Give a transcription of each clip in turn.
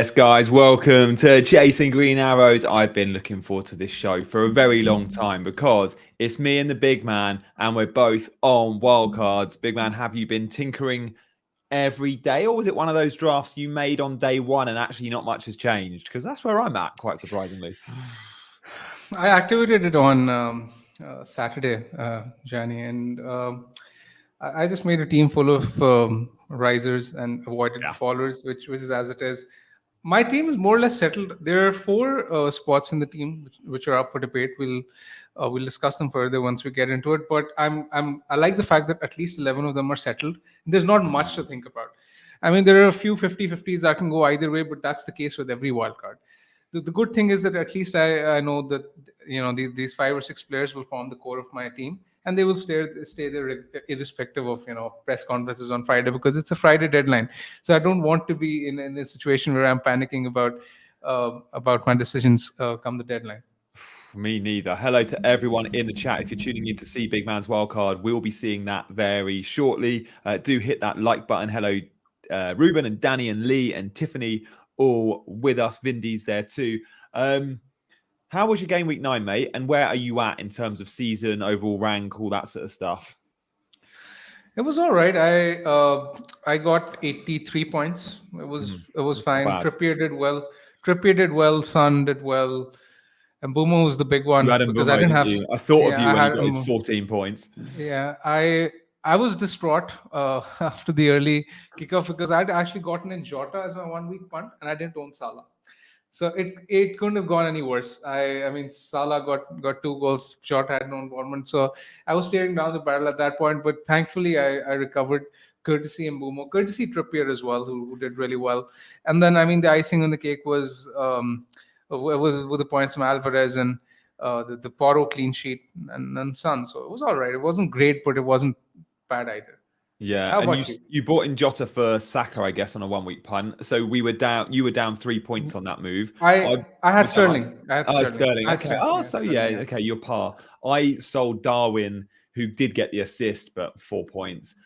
Yes, guys, welcome to Chasing Green Arrows. I've been looking forward to this show for a very long time because it's me and the big man, and we're both on wildcards. Big man, have you been tinkering every day, or was it one of those drafts you made on day one and actually not much has changed? Because that's where I'm at, quite surprisingly. I activated it on Saturday, Johnny, and I just made a team full of risers and avoided the fallers, which is as it is. My team is more or less settled. There are four spots in the team which are up for debate. We'll discuss them further once we get into it. But I like the fact that at least 11 of them are settled. There's not much to think about. I mean, there are a few 50-50s that can go either way, but that's the case with every wild card. The good thing is that at least I know that these 5 or 6 players will form the core of my team, and they will stay there irrespective of press conferences on Friday, because it's a Friday deadline. So I don't want to be in a situation where I'm panicking about my decisions come the deadline. Me neither. Hello to everyone in the chat. If you're tuning in to see Big Man's Wildcard, we'll be seeing that very shortly. Do hit that like button. Hello, Ruben and Danny and Lee and Tiffany, all with us. Vindy's there too. How was your game week 9, mate? And where are you at in terms of season, overall rank, all that sort of stuff? It was all right. I got 83 points. It was fine. Trippier did well. Son did well. And Boomo was the big one because I didn't have. I thought of you when he got his 14 points. Yeah, I was distraught after the early kickoff because I'd actually gotten in Jota as my 1 week punt, and I didn't own Salah. So it couldn't have gone any worse. I mean, Salah got 2 goals. Jota had no involvement. So I was staring down the barrel at that point. But thankfully, I recovered, courtesy Mbumo, courtesy Trippier as well, who did really well. And then, I mean, the icing on the cake was with the points from Alvarez and the Porro clean sheet and Son. So it was all right. It wasn't great, but it wasn't bad either. Yeah, how about you bought in Jota for Saka, I guess, on a 1 week punt. So you were down 3 points on that move. I had Sterling. Sterling. Okay. Okay, you're par. I sold Darwin, who did get the assist, but 4 points.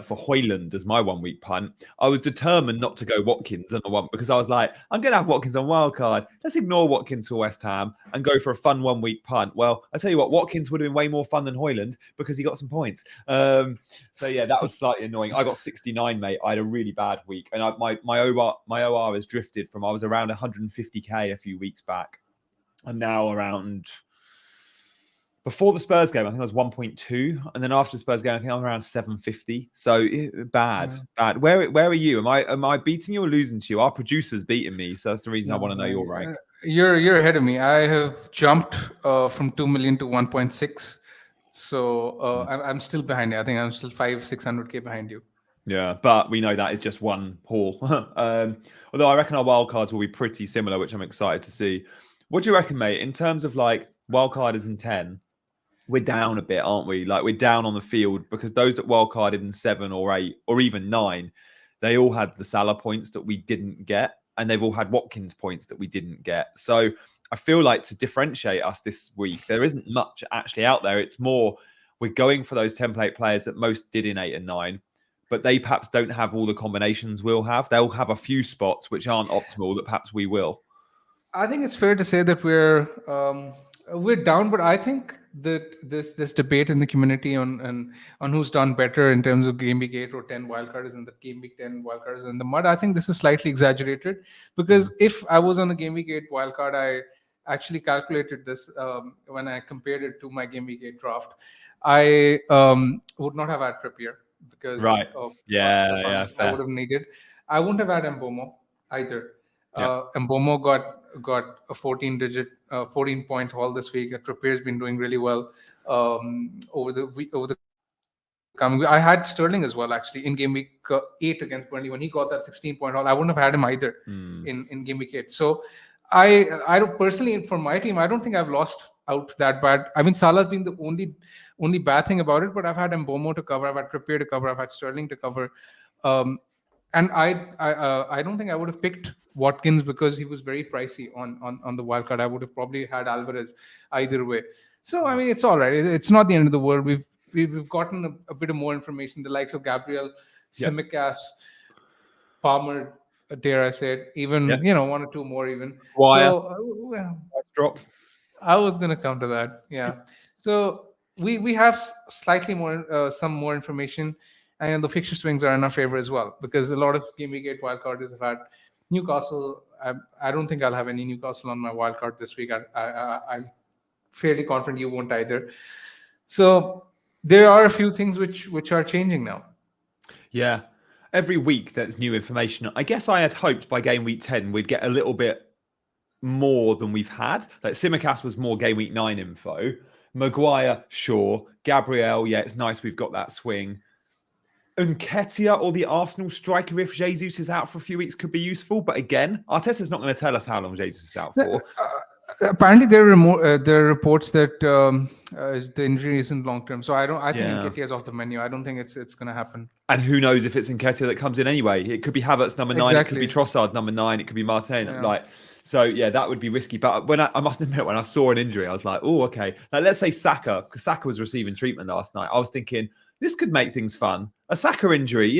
For Højlund as my 1 week punt. I was determined not to go Watkins on the one because I was like, I'm going to have Watkins on wildcard. Let's ignore Watkins for West Ham and go for a fun 1 week punt. Well, I tell you what, Watkins would have been way more fun than Højlund because he got some points. So yeah, that was slightly annoying. I got 69, mate. I had a really bad week, and my OR has drifted from I was around 150k a few weeks back, and now around. Before the Spurs game, I think I was 1.2, and then after the Spurs game, I think I'm around 750. So bad. Where are you? Am I beating you or losing to you? Our producer's beating me, so that's the reason I want to know your rank. You're ahead of me. I have jumped from 2 million to 1.6, so I'm still behind you. I think I'm still 500-600k behind you. Yeah, but we know that is just one haul. Although I reckon our wildcards will be pretty similar, which I'm excited to see. What do you reckon, mate? In terms of like wildcarders in 10. We're down a bit, aren't we? Like, we're down on the field because those that wildcarded in 7 or 8 or even 9, they all had the Salah points that we didn't get, and they've all had Watkins points that we didn't get. So I feel like to differentiate us this week, there isn't much actually out there. It's more we're going for those template players that most did in 8 and 9, but they perhaps don't have all the combinations we'll have. They'll have a few spots which aren't optimal that perhaps we will. I think it's fair to say that we're down, but I think that this debate in the community on who's done better in terms of game week 8 or 10 wildcards and the game week 10 wildcards in the mud, I think this is slightly exaggerated, because if I was on a game week 8 wildcard, I actually calculated this when I compared it to my game week 8 draft. I would not have had Trippier because of the funds I would have needed. I wouldn't have had Mbomo either. Mbomo got a 14-point haul this week. Trippier's been doing really well over the coming. I had Sterling as well, actually, in game week 8 against Burnley when he got that 16-point haul. I wouldn't have had him either in game week 8. So I don't personally, for my team, I don't think I've lost out that bad. I mean, Salah's been the only bad thing about it, but I've had Mbomo to cover, I've had Trippier to cover, I've had Sterling to cover. And I don't think I would have picked Watkins because he was very pricey on the wildcard. I would have probably had Alvarez either way. So I mean, it's all right. It's not the end of the world. We've gotten a bit of more information. The likes of Gabriel, Simicast, Palmer, dare I say it, even one or two more even. Wire So well, drop. I was going to come to that. Yeah. So we have slightly more some more information, and the fixture swings are in our favor as well because a lot of Game Week 8 wildcarders have had Newcastle. I don't think I'll have any Newcastle on my wildcard this week. I'm fairly confident you won't either. So there are a few things which are changing now. Yeah. Every week there's new information. I guess I had hoped by game week 10 we'd get a little bit more than we've had. Like Simicast was more game week 9 info. Maguire, sure. Gabriel, yeah, it's nice we've got that swing. Nketiah or the Arsenal striker, if Jesus is out for a few weeks, could be useful. But again, Arteta's not going to tell us how long Jesus is out for. Apparently, there are reports that the injury isn't long term. So I think Nketiah is off the menu. I don't think it's going to happen. And who knows if it's Nketiah that comes in anyway? It could be Havertz number 9. Exactly. It could be Trossard number 9. It could be Martin. Yeah. So yeah, that would be risky. But when I must admit, when I saw an injury, I was like, oh, okay. Like let's say Saka, because Saka was receiving treatment last night. I was thinking this could make things fun. A Saka injury,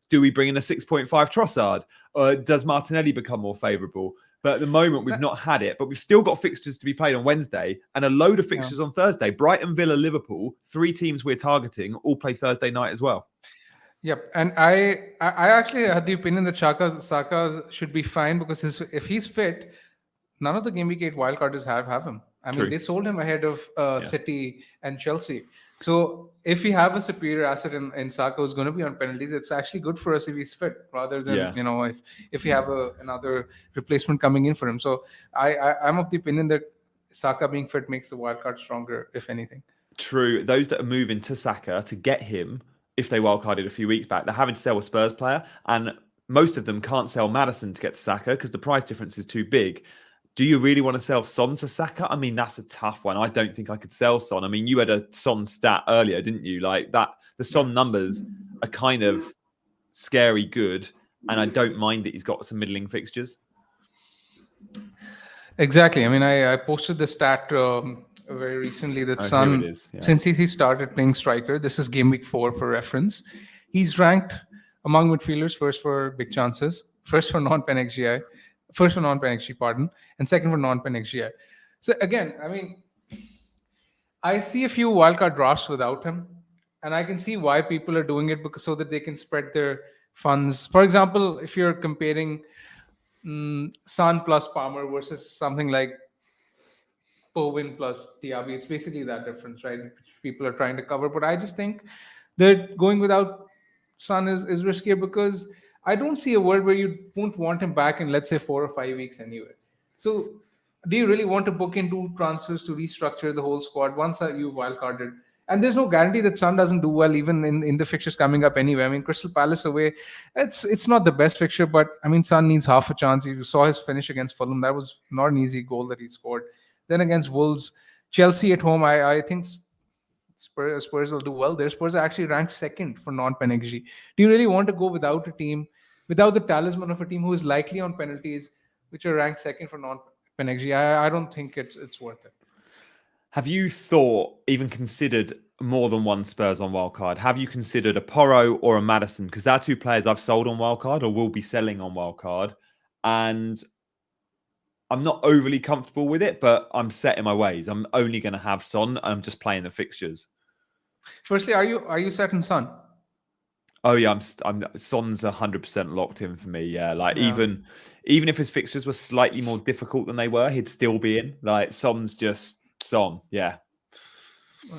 do we bring in a 6.5 Trossard? Or does Martinelli become more favourable? But at the moment, we've not had it. But we've still got fixtures to be played on Wednesday and a load of fixtures on Thursday. Brighton, Villa, Liverpool, 3 teams we're targeting, all play Thursday night as well. Yep. And I actually had the opinion that Saka should be fine because if he's fit, none of the Game Week 8 wildcarders have him. I mean, they sold him ahead of City and Chelsea. So if we have a superior asset in Saka who's going to be on penalties, it's actually good for us if he's fit rather than, if we have another replacement coming in for him. So I'm of the opinion that Saka being fit makes the wildcard stronger, if anything. True. Those that are moving to Saka to get him, if they wildcarded a few weeks back, they're having to sell a Spurs player. And most of them can't sell Maddison to get to Saka because the price difference is too big. Do you really want to sell Son to Saka? I mean, that's a tough one. I don't think I could sell Son. I mean, you had a Son stat earlier, didn't you? Like that, the Son numbers are kind of scary good. And I don't mind that he's got some middling fixtures. Exactly. I mean, I posted the stat very recently that Son, since he started playing striker, this is game week 4 for reference. He's ranked among midfielders first for big chances, first for non-pen XGI, first for non-pen XG, pardon, and second for non-pen XGI. So again, I mean, I see a few wildcard drafts without him, and I can see why people are doing it because so that they can spread their funds. For example, if you're comparing Son plus Palmer versus something like Bowen plus Diaby, it's basically that difference, right? Which people are trying to cover. But I just think that going without Son is riskier because I don't see a world where you won't want him back in, let's say, 4 or 5 weeks anyway. So do you really want to book in 2 transfers to restructure the whole squad once you've wildcarded? And there's no guarantee that Son doesn't do well even in the fixtures coming up anyway. I mean, Crystal Palace away, it's not the best fixture, but I mean, Son needs half a chance. You saw his finish against Fulham. That was not an easy goal that he scored. Then against Wolves, Chelsea at home, I think Spurs will do well. Their Spurs are actually ranked second for non-pen XG. Do you really want to go without a team, without the talisman of a team who is likely on penalties, which are ranked second for non-pen XG? I don't think it's worth it. Have you even considered more than one Spurs on wildcard? Have you considered a Porro or a Maddison? Because they're 2 players I've sold on wildcard or will be selling on wildcard. And I'm not overly comfortable with it, but I'm set in my ways. I'm only going to have Son. I'm just playing the fixtures. Firstly, are you set in Son? Oh yeah, I'm Son's 100% locked in for me. Yeah, even if his fixtures were slightly more difficult than they were, he'd still be in. Like Son's just Son. Yeah,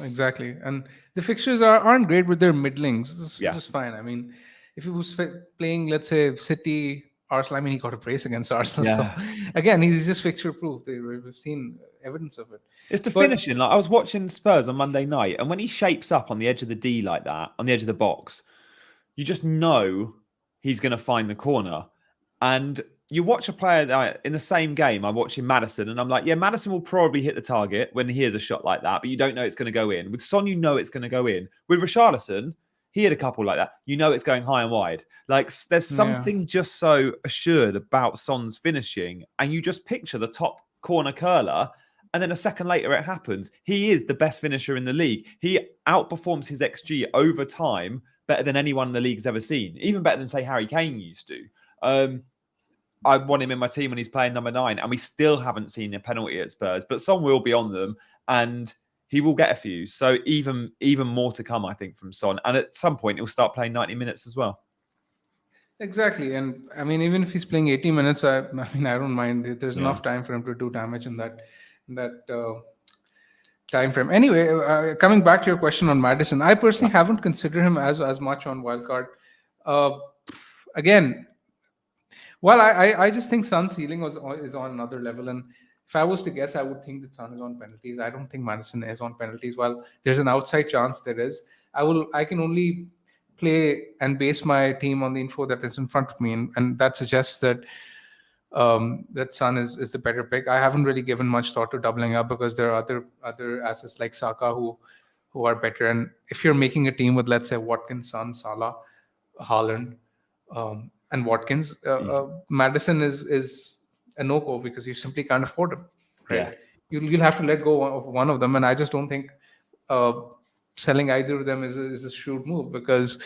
exactly. And the fixtures aren't great with their middlings. It's just fine. I mean, if he was playing, let's say, City, Arsenal, I mean, he got a brace against Arsenal. Yeah. So again, he's just fixture proof. We've seen evidence of it. It's the finishing. Like I was watching Spurs on Monday night, and when he shapes up on the edge of the D like that, on the edge of the box, you just know he's going to find the corner. And you watch a player in the same game. I'm watching Maddison, and I'm like, yeah, Maddison will probably hit the target when he has a shot like that, but you don't know it's going to go in. With Son, you know it's going to go in. With Richarlison, he had a couple like that. You know it's going high and wide. Like there's something just so assured about Son's finishing, and you just picture the top corner curler, and then a second later it happens. He is the best finisher in the league. He outperforms his XG over time better than anyone in the league's ever seen, even better than, say, Harry Kane used to. I want him in my team when he's playing number 9, and we still haven't seen a penalty at Spurs. But Son will be on them, and he will get a few. So even more to come, I think, from Son. And at some point, he'll start playing 90 minutes as well. Exactly, and I mean, even if he's playing 80 minutes, I mean, I don't mind. There's enough time for him to do damage in that time frame. Anyway, coming back to your question on Madison, I personally haven't considered him as much on wildcard. Again, well, I just think Son's ceiling is on another level, and if I was to guess, I would think that Son is on penalties. I don't think Madison is on penalties. While there's an outside chance there is, I can only play and base my team on the info that is in front of me, and that suggests that that Son is the better pick. I haven't really given much thought to doubling up because there are other assets like Saka who are better. And if you're making a team with, let's say, Watkins, Son, Salah, Haaland, and Watkins, Madison is a no-go because you simply can't afford him. Right? Yeah. You'll have to let go of one of them, and I just don't think selling either of them is a shrewd move because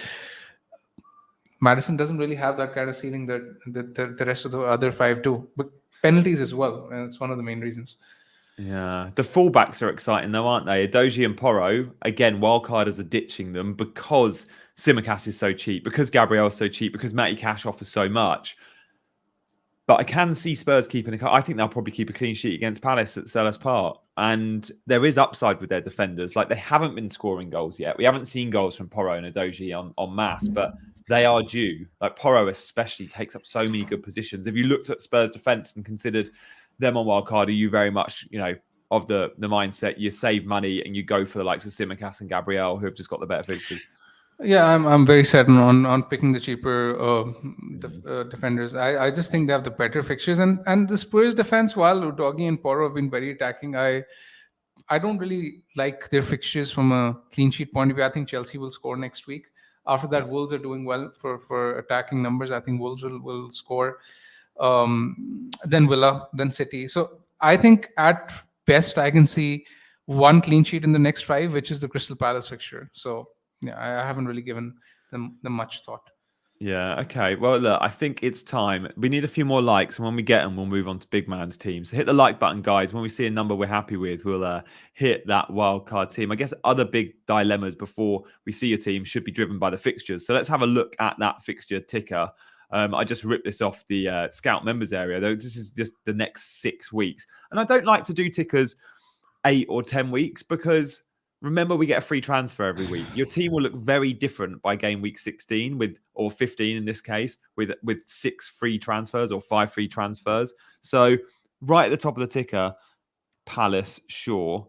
Madison doesn't really have that kind of ceiling that the rest of the other 5 do. But penalties as well, and it's one of the main reasons. Yeah, the fullbacks are exciting though, aren't they? Edozie and Porro, again, wildcarders are ditching them because Tsimikas is so cheap, because Gabriel's so cheap, because Matty Cash offers so much. But I can see Spurs keeping I think they'll probably keep a clean sheet against Palace at Selhurst Park. And there is upside with their defenders. Like, they haven't been scoring goals yet. We haven't seen goals from Porro and Edozie en masse, but they are due. Like, Porro especially takes up so many good positions. If you looked at Spurs' defence and considered them on wildcard, are you very much, of the mindset you save money and you go for the likes of Tsimikas and Gabriel, who have just got the better fixtures? Yeah, I'm very certain on picking the cheaper defenders. I just think they have the better fixtures, and the Spurs defense, while Udogie and Porro have been very attacking, I don't really like their fixtures from a clean sheet point of view. I think Chelsea will score next week. After that, Wolves are doing well for attacking numbers. I think Wolves will score. Then Villa, then City. So I think at best I can see one clean sheet in the next 5, which is the Crystal Palace fixture. So yeah, I haven't really given them much thought. Yeah, okay. Well, look, I think it's time. We need a few more likes, and when we get them, we'll move on to Bigman'S team. So hit the like button, guys. When we see a number we're happy with, we'll hit that wildcard team. I guess other big dilemmas before we see your team should be driven by the fixtures. So let's have a look at that fixture ticker. I just ripped this off the Scout members area, though. This is just the next 6 weeks. And I don't like to do tickers 8 or 10 weeks because remember, we get a free transfer every week. Your team will look very different by game week 16 or 15 in this case, with 6 free transfers or 5 free transfers. So right at the top of the ticker, Palace, sure.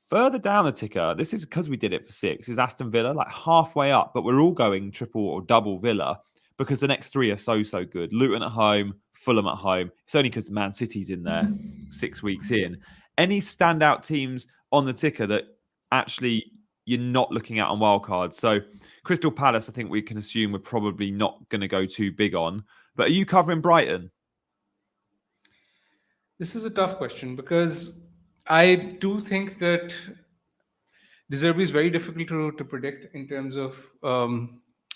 Further down the ticker, this is because we did it for 6, is Aston Villa, like halfway up, but we're all going triple or double Villa because the next 3 are so good. Luton at home, Fulham at home. It's only because Man City's in there 6 weeks in. Any standout teams on the ticker that actually you're not looking at on wildcard? So Crystal Palace, I think we can assume we're probably not going to go too big on. But are you covering Brighton? This is a tough question because I do think that De Zerbi is very difficult to predict in terms of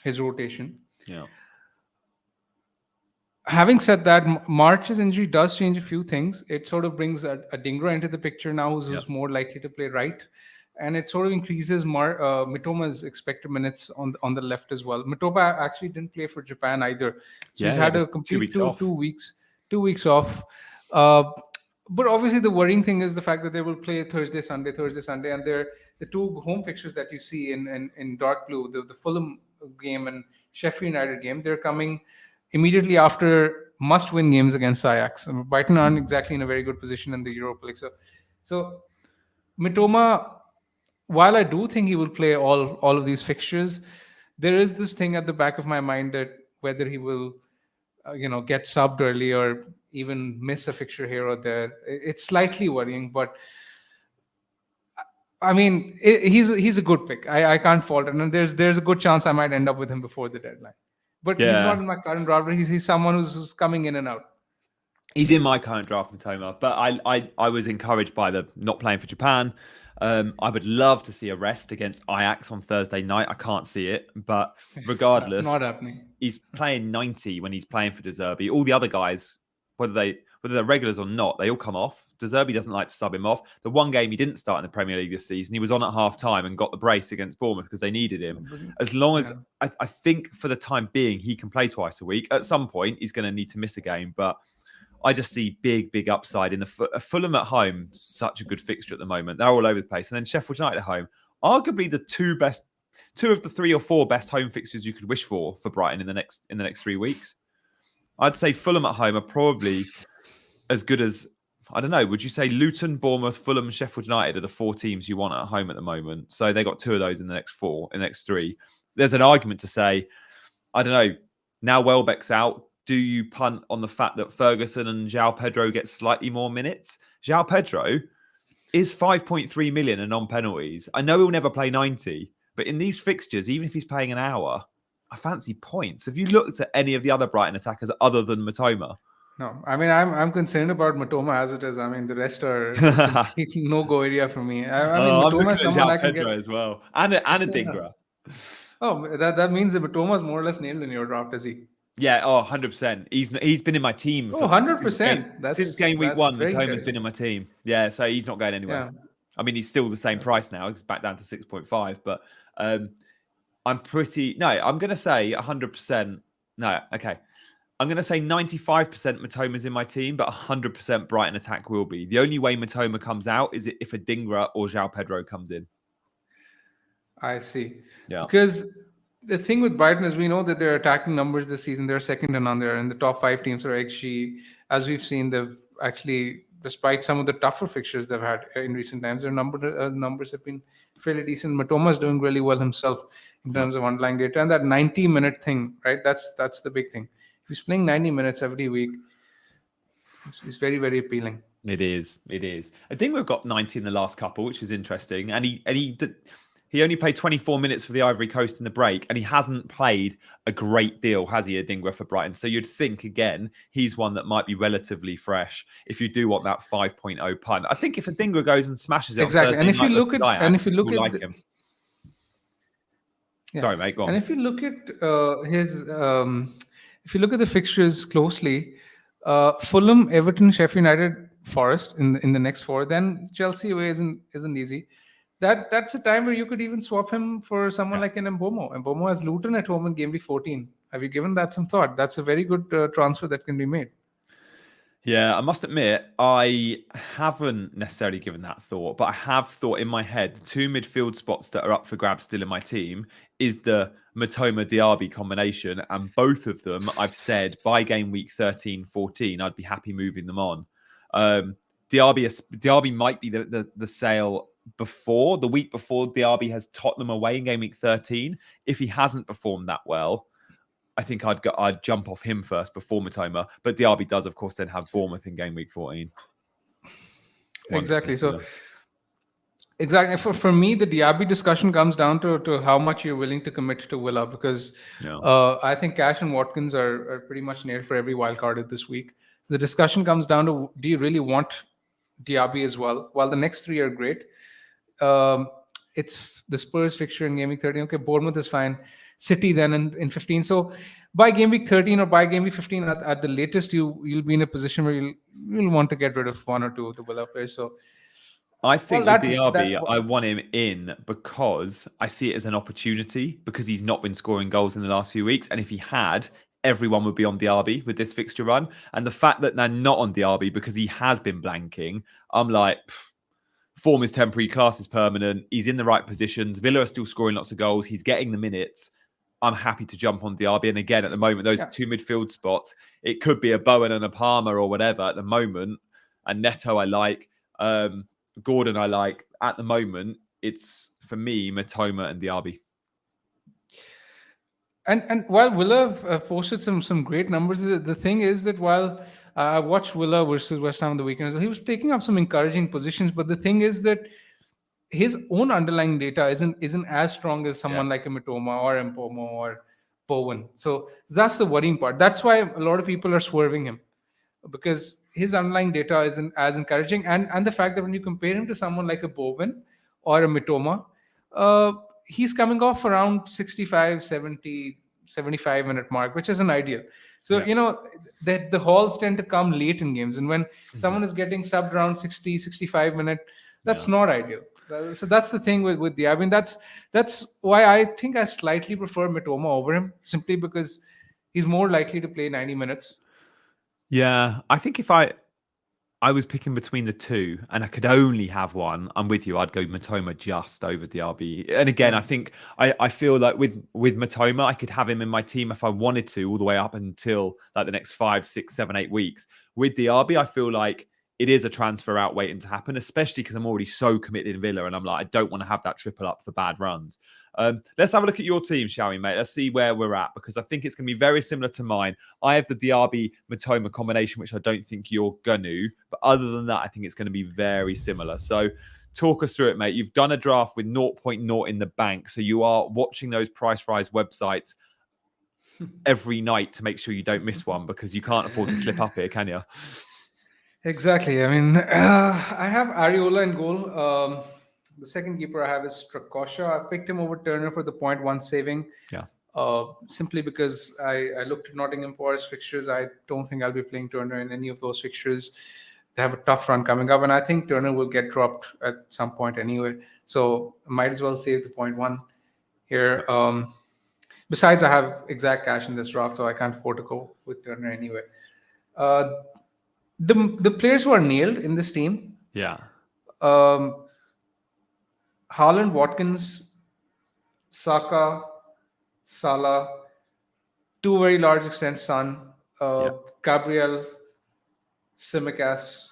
his rotation. Yeah. Having said that, March's injury does change a few things. It sort of brings a Dingra into the picture now, who's more likely to play right. And it sort of increases Mitoma's expected minutes on the left as well. Mitoma actually didn't play for Japan either. So he's had a complete 2 weeks off. But obviously the worrying thing is the fact that they will play Thursday, Sunday, and they're the 2 home fixtures that you see in dark blue, the Fulham game and Sheffield United game, they're coming immediately after must-win games against Ajax. Brighton aren't exactly in a very good position in the Europa League. So Mitoma, while I do think he will play all of these fixtures, there is this thing at the back of my mind that whether he will, get subbed early or even miss a fixture here or there, it's slightly worrying. But I mean, he's a good pick. I can't fault it, and there's a good chance I might end up with him before the deadline. But he's not in my current roster. He's someone who's coming in and out. He's in my current draft, Matoma, but I was encouraged by the not playing for Japan. I would love to see a rest against Ajax on Thursday night. I can't see it, but regardless, Not happening. he's playing 90 when he's playing for De Zerbi. All the other guys, whether they're regulars or not, they all come off. De Zerbi doesn't like to sub him off. The one game he didn't start in the Premier League this season, he was on at half time and got the brace against Bournemouth because they needed him. As long as I think for the time being, he can play twice a week. At some point, he's going to need to miss a game, but I just see big upside in the Fulham at home. Such a good fixture at the moment. They're all over the place. And then Sheffield United at home, arguably the two of the 3 or 4 best home fixtures you could wish for Brighton in the next 3 weeks. I'd say Fulham at home are probably as good as, I don't know, would you say Luton, Bournemouth, Fulham, Sheffield United are the 4 teams you want at home at the moment? So they got 2 of those in the next 3. There's an argument to say, I don't know, now Welbeck's out, do you punt on the fact that Ferguson and João Pedro get slightly more minutes? João Pedro is 5.3 million and non-penalties. I know he'll never play 90, but in these fixtures, even if he's playing an hour, I fancy points. Have you looked at any of the other Brighton attackers other than Matoma? No, I mean, I'm concerned about Matoma as it is. I mean, the rest are no-go area for me. I mean, Matoma is someone I can Pedro get as well, and Adingra. Oh, that means that Matoma is more or less nailed in your draft, is he? Yeah, 100%. He's been in my team. For 100%. Since game week 1, Matoma's been in my team. Yeah, so he's not going anywhere. Yeah. I mean, he's still the same price now. He's back down to 6.5, but I'm going to say 100%. No, okay. I'm going to say 95% Matoma's in my team, but 100% Brighton attack will be. The only way Matoma comes out is if Adingra or João Pedro comes in. I see. Yeah. Because the thing with Brighton is we know that their attacking numbers this season, they're second to none. They're in the top 5 teams for XG. As we've seen, they've actually, despite some of the tougher fixtures they've had in recent times, their numbers have been fairly decent. Matoma's doing really well himself in terms of underlying data. And that 90-minute thing, right? That's the big thing. If he's playing 90 minutes every week, it's very, very appealing. It is. I think we've got 90 in the last couple, which is interesting. And he only played 24 minutes for the Ivory Coast in the break, and he hasn't played a great deal, has he, Adingra for Brighton? So you'd think, again, he's one that might be relatively fresh if you do want that 5.0 punt. I think if Adingra goes and smashes it exactly, and if you look at Ajax, him. Yeah. Sorry, mate, go on. And if you look at if you look at the fixtures closely, Fulham, Everton, Sheffield United, Forest in the next 4, then Chelsea away isn't easy. That's a time where you could even swap him for someone like an Mbomo. Mbomo has Luton at home in game week 14. Have you given that some thought? That's a very good transfer that can be made. Yeah, I must admit, I haven't necessarily given that thought, but I have thought in my head, the 2 midfield spots that are up for grabs still in my team is the Matoma-Diaby combination, and both of them, I've said, by game week 13, 14, I'd be happy moving them on. Diaby might be the sale before, the week before. Diaby has Tottenham away in game week 13. If he hasn't performed that well, I think I'd jump off him first before Matoma. But Diaby does, of course, then have Bournemouth in game week 14. Exactly. So, exactly. For me, the Diaby discussion comes down to how much you're willing to commit to Villa, because I think Cash and Watkins are pretty much nailed for every wild card this week. So the discussion comes down to, do you really want Diaby as well? While the next 3 are great, it's the Spurs fixture in game week 13. Okay, Bournemouth is fine. City then in 15. So by game week 13 or by game week 15 at the latest, you'll be in a position where you'll want to get rid of 1 or 2 of the Villa players. So I think with Diaby, I want him in because I see it as an opportunity, because he's not been scoring goals in the last few weeks, and if he had, everyone would be on Diaby with this fixture run. And the fact that they're not on Diaby because he has been blanking, I'm like, form is temporary, class is permanent. He's in the right positions. Villa are still scoring lots of goals. He's getting the minutes. I'm happy to jump on Diaby. And again, at the moment, those 2 midfield spots, it could be a Bowen and a Palmer or whatever at the moment. And Neto I like. Gordon I like. At the moment, it's, for me, Matoma and Diaby. And while Villa posted some great numbers, the thing is that while I watched Villa versus West Ham on the weekend, he was taking up some encouraging positions. But the thing is that his own underlying data isn't as strong as someone like a Matoma or Mbomo or Bowen. So that's the worrying part. That's why a lot of people are swerving him, because his underlying data isn't as encouraging, and the fact that when you compare him to someone like a Bowen or a Mitoma, he's coming off around 65, 70, 75 minute mark, which isn't ideal. So that the hauls tend to come late in games, and when someone is getting subbed around 60, 65 minute, that's not ideal. So that's the thing with the. I mean, that's why I think I slightly prefer Mitoma over him, simply because he's more likely to play 90 minutes. Yeah, I think if I was picking between the two and I could only have one, I'm with you. I'd go Matoma just over DRB. And again, I think I feel like with Matoma, I could have him in my team if I wanted to, all the way up until like the next 5, 6, 7, 8 weeks. With DRB, I feel like it is a transfer out waiting to happen, especially because I'm already so committed in Villa, and I'm like, I don't want to have that triple up for bad runs. Let's have a look at your team, shall we, mate? Let's see where we're at, because I think it's going to be very similar to mine. I have the Diaby Matoma combination, which I don't think you're going to. But other than that, I think it's going to be very similar. So talk us through it, mate. You've done a draft with 0.0 in the bank. So you are watching those Price Rise websites every night to make sure you don't miss one, because you can't afford to slip up here, can you? Exactly. I mean, I have Areola in goal. The second keeper I have is Strakosha. I picked him over Turner for the 0.1 saving. Yeah. Simply because I looked at Nottingham Forest fixtures. I don't think I'll be playing Turner in any of those fixtures. They have a tough run coming up, and I think Turner will get dropped at some point anyway. So might as well save the 0.1 here. Besides, I have exact cash in this draft, so I can't afford to go with Turner anyway. The players who are nailed in this team. Yeah. Haaland, Watkins, Saka, Salah, to a very large extent, Son, Gabriel, Tsimikas,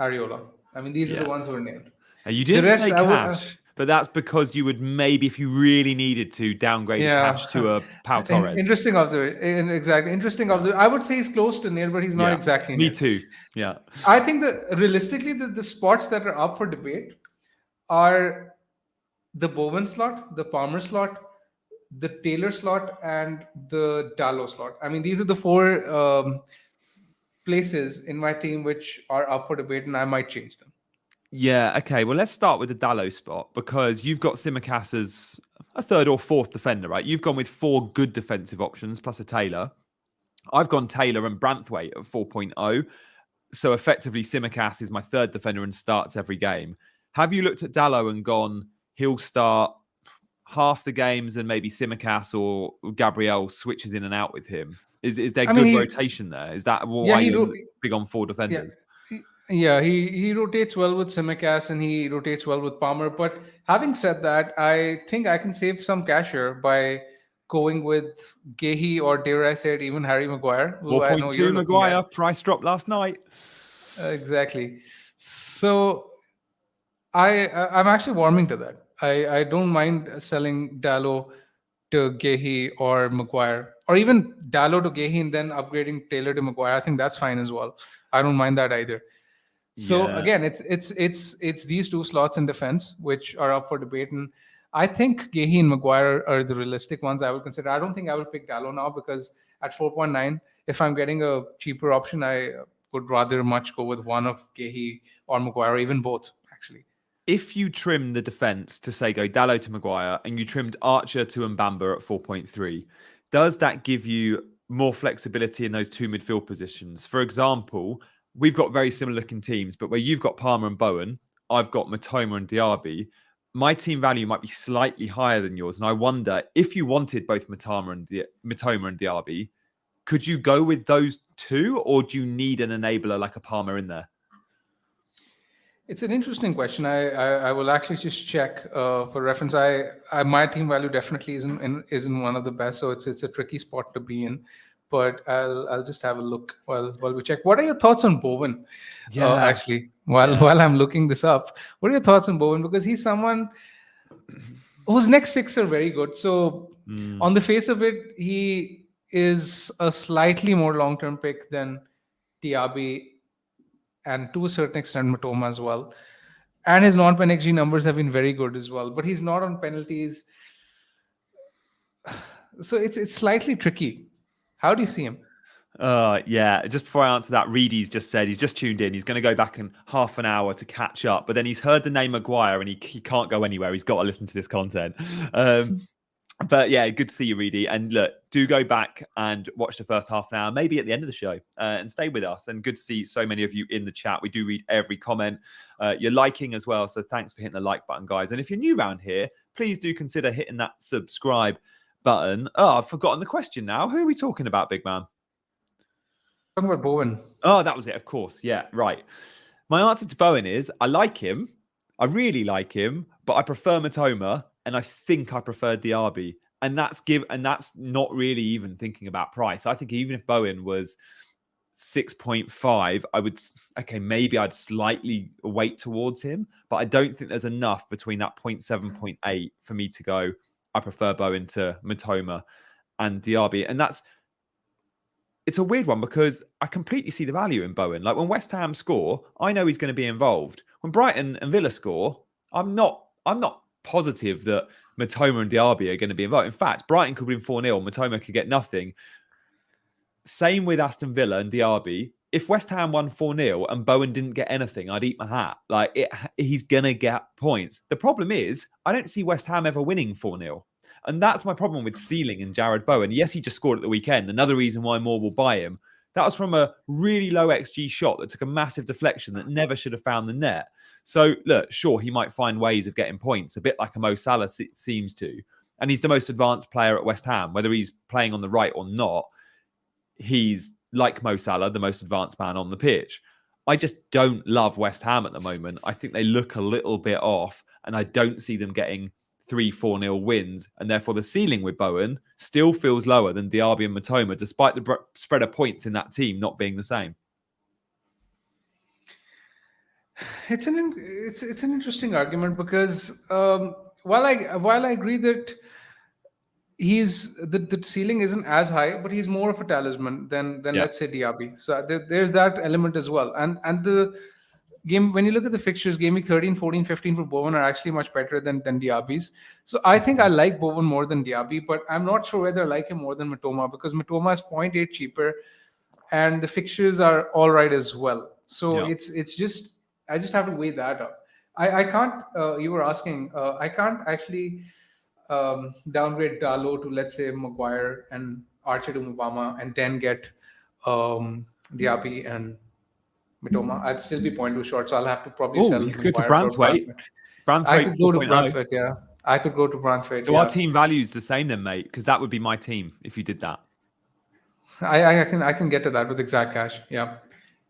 Areola. I mean, these are the ones who are named. You didn't say cash, but that's because you would maybe, if you really needed to, downgrade cash to a Pau Torres. Interesting observation. Exactly. Interesting observation. I would say he's close to nailed, but he's not exactly nailed. Me too. Yeah. I think that realistically, the spots that are up for debate are the Bowen slot, the Palmer slot, the Taylor slot, and the Dalot slot. I mean, these are the four places in my team which are up for debate, and I might change them. Yeah, okay. Well, let's start with the Dalot spot, because you've got Tsimikas as a third or fourth defender, right? You've gone with 4 good defensive options plus a Taylor. I've gone Taylor and Branthwaite at 4.0. So effectively, Tsimikas is my third defender and starts every game. Have you looked at Dalot and gone, he'll start half the games and maybe Tsimikas or Gabriel switches in and out with him? Is there good rotation there? Is that why you're big on 4 defenders? Yeah, he rotates well with Tsimikas and he rotates well with Palmer. But having said that, I think I can save some cash here by going with Gehi, or dare I say it, even Harry Maguire. 4.2 Maguire, price drop last night. Exactly. So I'm actually warming to that. I don't mind selling Dalot to Gehi or Maguire, or even Dalot to Gehi and then upgrading Taylor to Maguire. I think that's fine as well. I don't mind that either. So again, it's these 2 slots in defense which are up for debate, and I think Gehi and Maguire are the realistic ones I will consider. I don't think I will pick Dalot now, because at 4.9, if I'm getting a cheaper option, I would rather much go with one of Gehi or Maguire, or even both, actually. If you trim the defense to say go Dalot to Maguire, and you trimmed Archer to Mbamba at 4.3, does that give you more flexibility in those 2 midfield positions? For example, we've got very similar looking teams, but where you've got Palmer and Bowen, I've got Matoma and Diaby. My team value might be slightly higher than yours. And I wonder, if you wanted both Matoma and Diaby, could you go with those 2, or do you need an enabler like a Palmer in there? It's an interesting question. I will actually just check for reference. My team value definitely isn't one of the best, so it's a tricky spot to be in. But I'll just have a look while we check. What are your thoughts on Bowen? Actually, while I'm looking this up, what are your thoughts on Bowen? Because he's someone whose next 6 are very good. So on the face of it, he is a slightly more long-term pick than Diaby, and to a certain extent Matoma as well. And his non-pen XG numbers have been very good as well. But he's not on penalties. So it's slightly tricky. How do you see him? Yeah. Just before I answer that, Reedy's just said he's just tuned in. He's going to go back in half an hour to catch up, but then he's heard the name Maguire and he can't go anywhere. He's got to listen to this content. But yeah, good to see you, Reedy. And look, do go back and watch the first half an hour, maybe at the end of the show, and stay with us. And good to see so many of you in the chat. We do read every comment. You're liking as well. So thanks for hitting the like button, guys. And if you're new around here, please do consider hitting that subscribe button. Oh, I've forgotten the question now. Who are we talking about, big man? Talking about Bowen. Oh, that was it. Of course. Yeah, right. My answer to Bowen is I like him. I really like him, but I prefer Matoma. And I think I prefer Diaby. And that's not really even thinking about price. I think even if Bowen was 6.5, maybe I'd slightly weight towards him, but I don't think there's enough between that 0.7, 0.8 for me to go, I prefer Bowen to Matoma and Diaby. And it's a weird one because I completely see the value in Bowen. Like when West Ham score, I know he's going to be involved. When Brighton and Villa score, I'm not positive that Matoma and Diaby are going to be involved. In fact, Brighton could win 4-0. Matoma could get nothing. Same with Aston Villa and Diaby. If West Ham won 4-0 and Bowen didn't get anything, I'd eat my hat. He's going to get points. The problem is, I don't see West Ham ever winning 4-0. And that's my problem with Ceiling and Jared Bowen. Yes, he just scored at the weekend. Another reason why more will buy him. That was from a really low XG shot that took a massive deflection that never should have found the net. So, look, sure, he might find ways of getting points, a bit like a Mo Salah seems to. And he's the most advanced player at West Ham. Whether he's playing on the right or not, he's, like Mo Salah, the most advanced man on the pitch. I just don't love West Ham at the moment. I think they look a little bit off, and I don't see them getting 3-4-0 wins, and therefore the ceiling with Bowen still feels lower than Diaby and Matoma, despite the spread of points in that team not being the same. It's an interesting argument because while I agree that the ceiling isn't as high, but he's more of a talisman than let's say Diaby. So there's that element as well, and the game, when you look at the fixtures, game week 13, 14, 15 for Bowen are actually much better than Diaby's. So I think I like Bowen more than Diaby, but I'm not sure whether I like him more than Matoma because Matoma is 0.8 cheaper and the fixtures are all right as well. So it's just, I just have to weigh that up. I can't, you were asking, I can't actually downgrade Dalo to, let's say, Maguire and Archer to Mubama and then get Diaby and Matoma. I'd still be 0.2 short, so I'll have to probably sell. You could go to Branthwaite. I could go to Branthwaite, yeah. I could go to Branthwaite. So our team value's the same then, mate, because that would be my team if you did that. I can get to that with exact cash, yeah.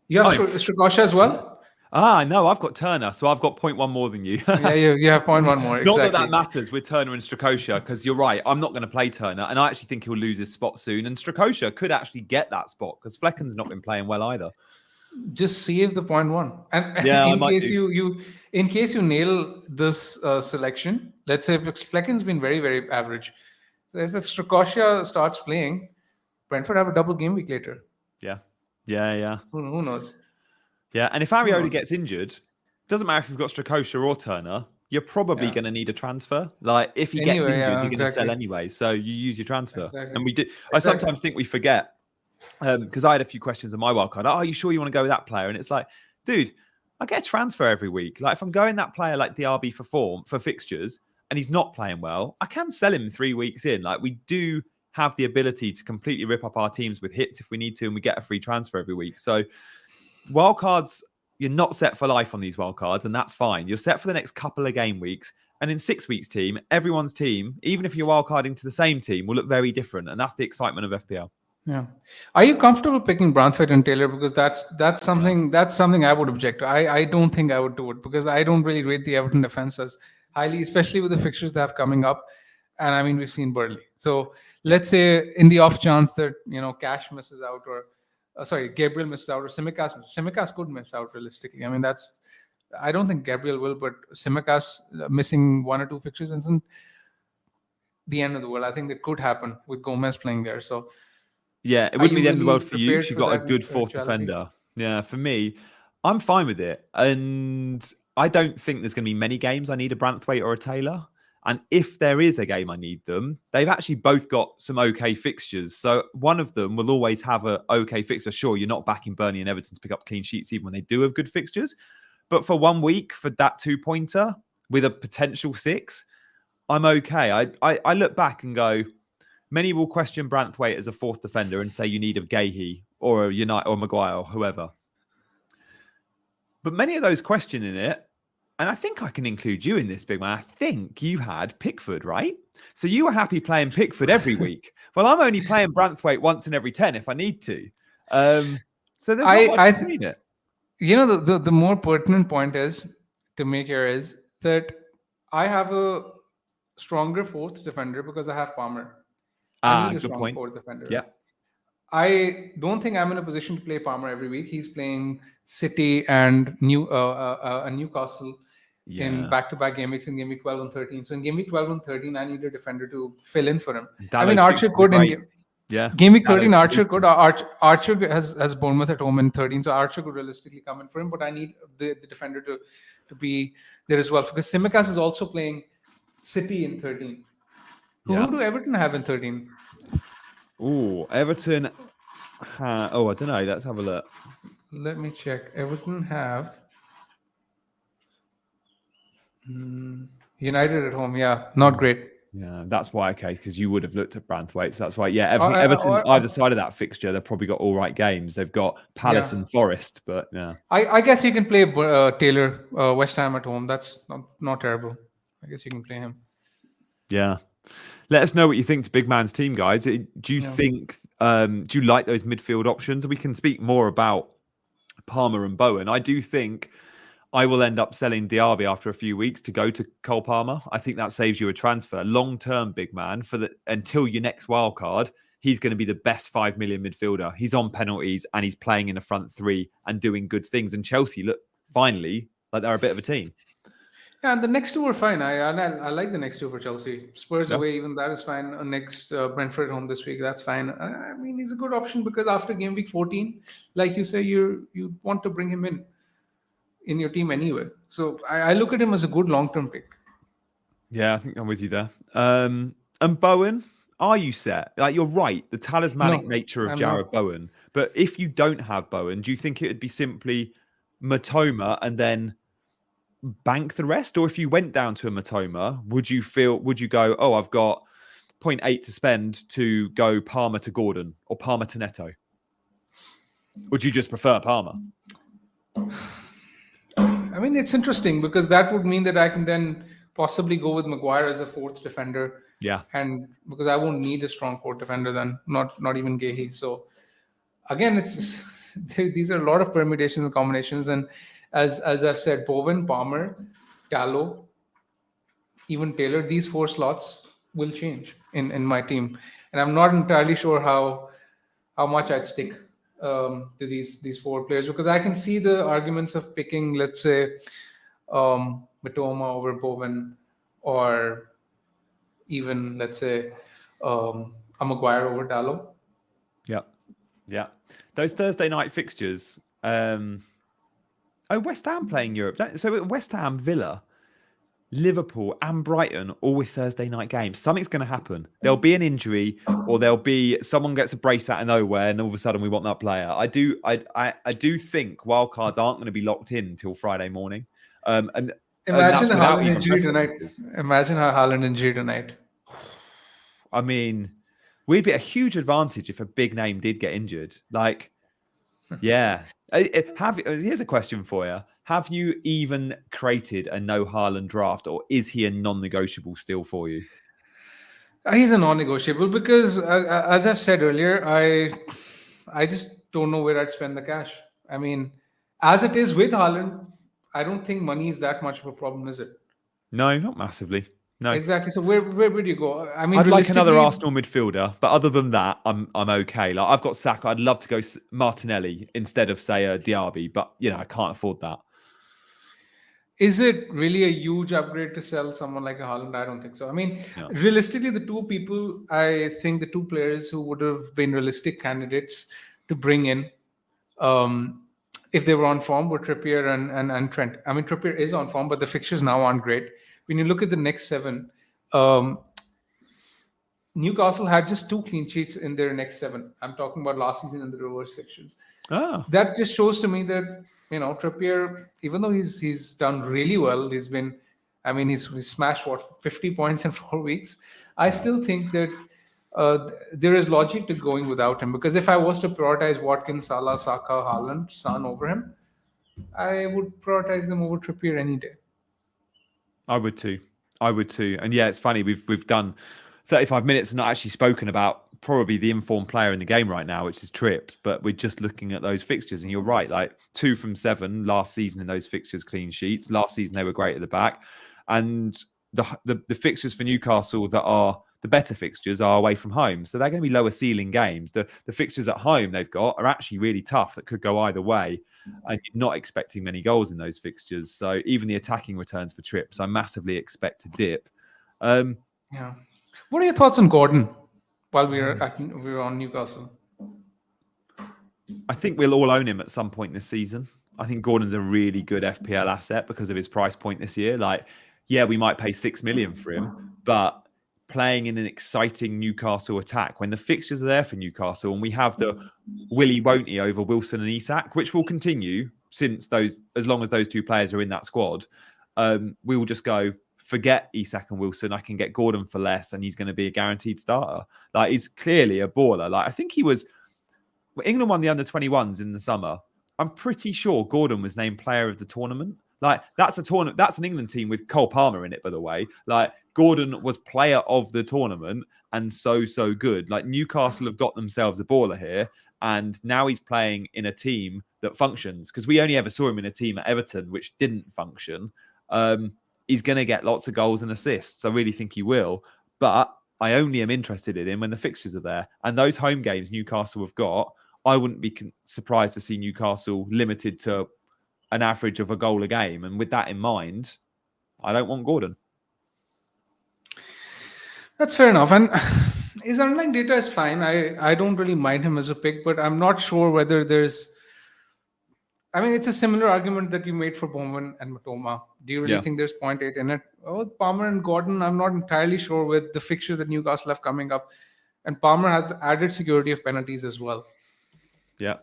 You have Strakosha as well? No, I've got Turner, so I've got 0.1 more than you. Yeah, you have 0.1 more. Exactly. Not that matters with Turner and Strakosha, because you're right. I'm not going to play Turner, and I actually think he'll lose his spot soon. And Strakosha could actually get that spot because Flecken's not been playing well either. Just save the 0.1, and in case you nail this selection, let's say if Flecken's been very, very average, so if Strakosha starts playing, Brentford have a double game week later. Yeah. Who knows? Yeah, and if Ariola gets injured, doesn't matter if you've got Strakosha or Turner, you're probably going to need a transfer. Like if he gets injured, you're going to sell anyway, so you use your transfer. Exactly. And we do. I sometimes think we forget. Because I had a few questions on my wildcard. Oh, are you sure you want to go with that player? And it's like, dude, I get a transfer every week. Like if I'm going that player like Diaby for fixtures and he's not playing well, I can sell him 3 weeks in. Like we do have the ability to completely rip up our teams with hits if we need to, and we get a free transfer every week. So wildcards, you're not set for life on these wildcards, and that's fine. You're set for the next couple of game weeks. And in 6 weeks' team, everyone's team, even if you're wildcarding to the same team, will look very different. And that's the excitement of FPL. Yeah. Are you comfortable picking Branthwaite and Taylor? Because that's something I would object to. I don't think I would do it because I don't really rate the Everton defense as highly, especially with the fixtures they have coming up. And I mean, we've seen Burnley. So let's say in the off chance that, Cash misses out or, Gabriel misses out or Simicast could miss out realistically. I mean, I don't think Gabriel will, but Simicast missing 1 or 2 fixtures isn't the end of the world. I think that could happen with Gomez playing there. So yeah, it wouldn't be the end of the world for you if you got a good fourth defender. Yeah, for me, I'm fine with it. And I don't think there's going to be many games I need a Branthwaite or a Taylor. And if there is a game I need them, they've actually both got some okay fixtures. So one of them will always have a okay fixture. Sure, you're not backing Burnley and Everton to pick up clean sheets even when they do have good fixtures. But for 1 week, for that 2-pointer with a potential 6, I'm okay. I look back and go, many will question Branthwaite as a fourth defender and say you need a Gahey or a United or Maguire or whoever. But many of those questioning it, and I think I can include you in this, big man. I think you had Pickford, right? So you were happy playing Pickford every week. Well, I'm only playing Branthwaite once in every 10 if I need to. So there's not much between it. You know, the more pertinent point to make here is that I have a stronger fourth defender because I have Palmer. I need a strong fourth defender. Yeah. I don't think I'm in a position to play Palmer every week. He's playing City and Newcastle in back-to-back game weeks in game week 12 and 13. So in game week 12 and 13, I need a defender to fill in for him. I mean, Archer could game week 13, Archer could. Archer has Bournemouth at home in 13, so Archer could realistically come in for him. But I need the defender to be there as well because Tsimikas is also playing City in 13. Who do Everton have in 13? Oh, Everton. I don't know. Let's have a look. Let me check. Everton have United at home. Yeah, not great. Yeah, that's why. Okay, because you would have looked at Branthwaite. So that's why. Yeah, Everton either side of that fixture, they've probably got all right games. They've got Palace and Forest, but yeah. I guess you can play Taylor, West Ham at home. That's not terrible. I guess you can play him. Yeah. Let us know what you think to Bigman's team, guys. Do you think, do you like those midfield options? We can speak more about Palmer and Bowen. I do think I will end up selling Diaby after a few weeks to go to Cole Palmer. I think that saves you a transfer. Long-term, big man, until your next wildcard, he's going to be the best 5 million midfielder. He's on penalties and he's playing in the front three and doing good things. And Chelsea look finally like they're a bit of a team. Yeah, and the next two are fine. I like the next two for Chelsea. Spurs away, even that is fine. Next, Brentford home this week, that's fine. I mean, he's a good option because after game week 14, like you say, you want to bring him in your team anyway. So I look at him as a good long-term pick. Yeah, I think I'm with you there. And Bowen, are you set? Like, you're right, the talismanic nature of Jarrod Bowen. But if you don't have Bowen, do you think it would be simply Matoma and then bank the rest? Or if you went down to a Matoma, would you go, oh, I've got 0.8 to spend to go Palmer to Gordon or Palmer to Neto? Would you just prefer Palmer? I mean, it's interesting because that would mean that I can then possibly go with Maguire as a fourth defender. Yeah. And because I won't need a strong fourth defender then, not even Gahey. So again, these are a lot of permutations and combinations. And as I've said, Bowen, Palmer, Tallow, even Taylor, these 4 slots will change in my team. And I'm not entirely sure how much I'd stick to these 4 players because I can see the arguments of picking, let's say, Matoma over Bowen or even, let's say, a Maguire over Tallow. Yeah. Those Thursday night fixtures. West Ham playing Europe. So West Ham, Villa, Liverpool and Brighton all with Thursday night games. Something's going to happen. There'll be an injury or there'll be someone gets a brace out of nowhere and all of a sudden we want that player. I do think wildcards aren't going to be locked in until Friday morning. And imagine Haaland injury tonight. Imagine how Haaland injury tonight. I mean, we'd be a huge advantage if a big name did get injured. Like, yeah. Here's a question for you. Have you even created a no Haaland draft or is he a non-negotiable still for you? He's a non-negotiable because as I've said earlier, I just don't know where I'd spend the cash. I mean, as it is with Haaland, I don't think money is that much of a problem, is it? No, not massively. No, exactly. So where would you go? I mean, I'd like another Arsenal midfielder, but other than that, I'm okay. Like I've got Saka. I'd love to go Martinelli instead of say a Diaby, but I can't afford that. Is it really a huge upgrade to sell someone like a Haaland? I don't think so. I mean, realistically, the 2 people, I think the 2 players who would have been realistic candidates to bring in, if they were on form, were Trippier and Trent. I mean, Trippier is on form, but the fixtures now aren't great. When you look at the next 7, Um, Newcastle had just 2 clean sheets in their next 7. I'm talking about last season in the reverse sections. Oh, That just shows to me that Trippier, even though he's done really well, he's smashed what 50 points in 4 weeks. I still think that there is logic to going without him, because if I was to prioritize Watkins, Salah, Saka, Haaland, Son over him, I would prioritize them over Trippier any day. I would too. And yeah, it's funny. We've done 35 minutes and not actually spoken about probably the informed player in the game right now, which is Trips. But we're just looking at those fixtures, and you're right. Like 2 from 7 last season in those fixtures, clean sheets. Last season they were great at the back, and the fixtures for Newcastle that are the better fixtures are away from home, so they're going to be lower ceiling games. The fixtures at home they've got are actually really tough. That could go either way, and you're not expecting many goals in those fixtures. So even the attacking returns for Trips, I massively expect to dip. Yeah. What are your thoughts on Gordon while we were on Newcastle? I think we'll all own him at some point this season. I think Gordon's a really good FPL asset because of his price point this year. Like, yeah, we might pay 6 million for him, but playing in an exciting Newcastle attack when the fixtures are there for Newcastle, and we have the Willy won't he over Wilson and Isak, which will continue as long as those 2 players are in that squad. We will just go, forget Isak and Wilson. I can get Gordon for less, and he's going to be a guaranteed starter. Like, he's clearly a baller. Like, I think England won the under-21s in the summer. I'm pretty sure Gordon was named player of the tournament. Like, that's a tournament. That's an England team with Cole Palmer in it, by the way. Like, Gordon was player of the tournament and so good. Like, Newcastle have got themselves a baller here, and now he's playing in a team that functions, because we only ever saw him in a team at Everton which didn't function. He's going to get lots of goals and assists. I really think he will. But I only am interested in him when the fixtures are there. And those home games Newcastle have got, I wouldn't be surprised to see Newcastle limited to an average of a goal a game. And with that in mind, I don't want Gordon. That's fair enough. And his underlying data is fine. I don't really mind him as a pick, but I'm not sure whether there's... it's a similar argument that you made for Bowman and Matoma. Do you really think there's 0.8 in it? Oh, Palmer and Gordon, I'm not entirely sure with the fixtures that Newcastle have coming up. And Palmer has the added security of penalties as well. Yeah.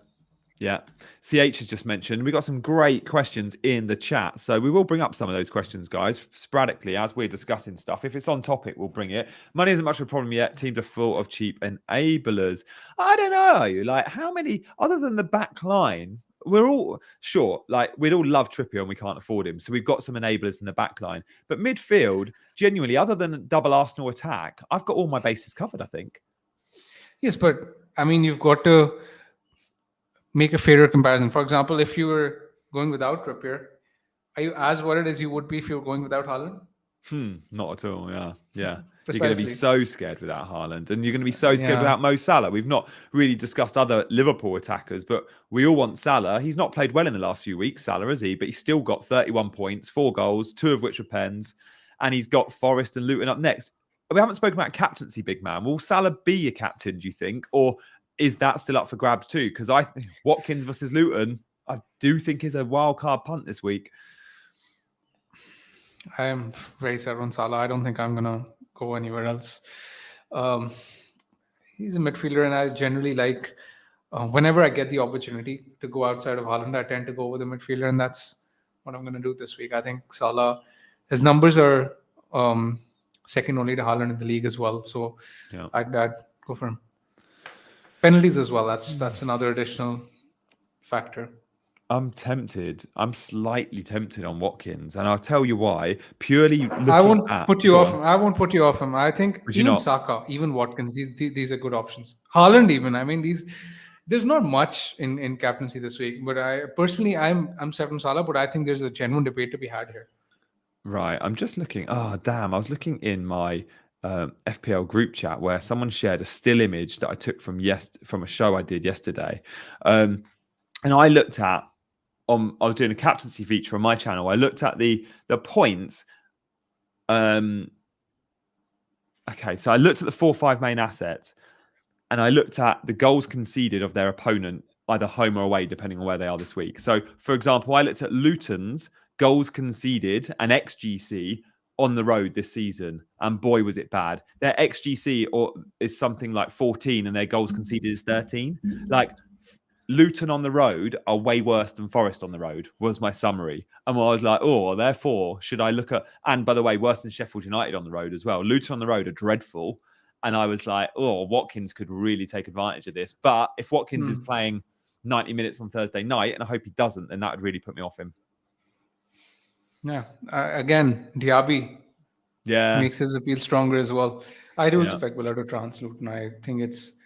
CH has just mentioned, we got some great questions in the chat. So we will bring up some of those questions, guys, sporadically as we're discussing stuff. If it's on topic, we'll bring it. Money isn't much of a problem yet. Teams are full of cheap enablers. I don't know. Like, how many, other than the back line, we're all sure, like, we'd all love Trippier and we can't afford him. So we've got some enablers in the back line. But midfield, genuinely, other than double Arsenal attack, I've got all my bases covered, I think. Yes, but you've got to make a fairer comparison. For example, if you were going without Trippier, are you as worried as you would be if you were going without Haaland? Not at all. Yeah. You're going to be so scared without Haaland, and you're going to be so scared without Mo Salah. We've not really discussed other Liverpool attackers, but we all want Salah. He's not played well in the last few weeks, Salah, has he? But he's still got 31 points, 4 goals, 2 of which are pens, and he's got Forest and Luton up next. We haven't spoken about captaincy, big man. Will Salah be a captain, do you think? Or is that still up for grabs too? Because I think Watkins versus Luton, I do think is a wild card punt this week. I am very set on Salah. I don't think I'm going to go anywhere else. He's a midfielder, and I generally like, whenever I get the opportunity to go outside of Haaland, I tend to go with a midfielder, and that's what I'm going to do this week. I think Salah, his numbers are second only to Haaland in the league as well. So I'd go for him. Penalties as well. That's another additional factor. I'm tempted. I'm slightly tempted on Watkins, and I'll tell you why. Purely, I won't put you off him. I won't put you off him. I think even Saka, even Watkins, these are good options. Haaland, even. There's not much in captaincy this week, but I'm set on Salah, but I think there's a genuine debate to be had here. Right. I'm just looking. Oh, damn. I was looking in my FPL group chat where someone shared a still image that I took from a show I did yesterday, and I looked at. I was doing a captaincy feature on my channel. I looked at the points. Okay, so I looked at the 4-5 main assets, and I looked at the goals conceded of their opponent, either home or away, depending on where they are this week. So, for example, I looked at Luton's goals conceded and XGC on the road this season, and boy, was it bad. Their XGC is something like 14 and their goals conceded is 13. Like, Luton on the road are way worse than Forest on the road, was my summary. And I was like, oh, therefore, should I look at... And by the way, worse than Sheffield United on the road as well. Luton on the road are dreadful. And I was like, oh, Watkins could really take advantage of this. But if Watkins is playing 90 minutes on Thursday night, and I hope he doesn't, then that would really put me off him. Yeah. Again, Diaby makes his appeal stronger as well. I do expect Villa to trounce Luton. I think this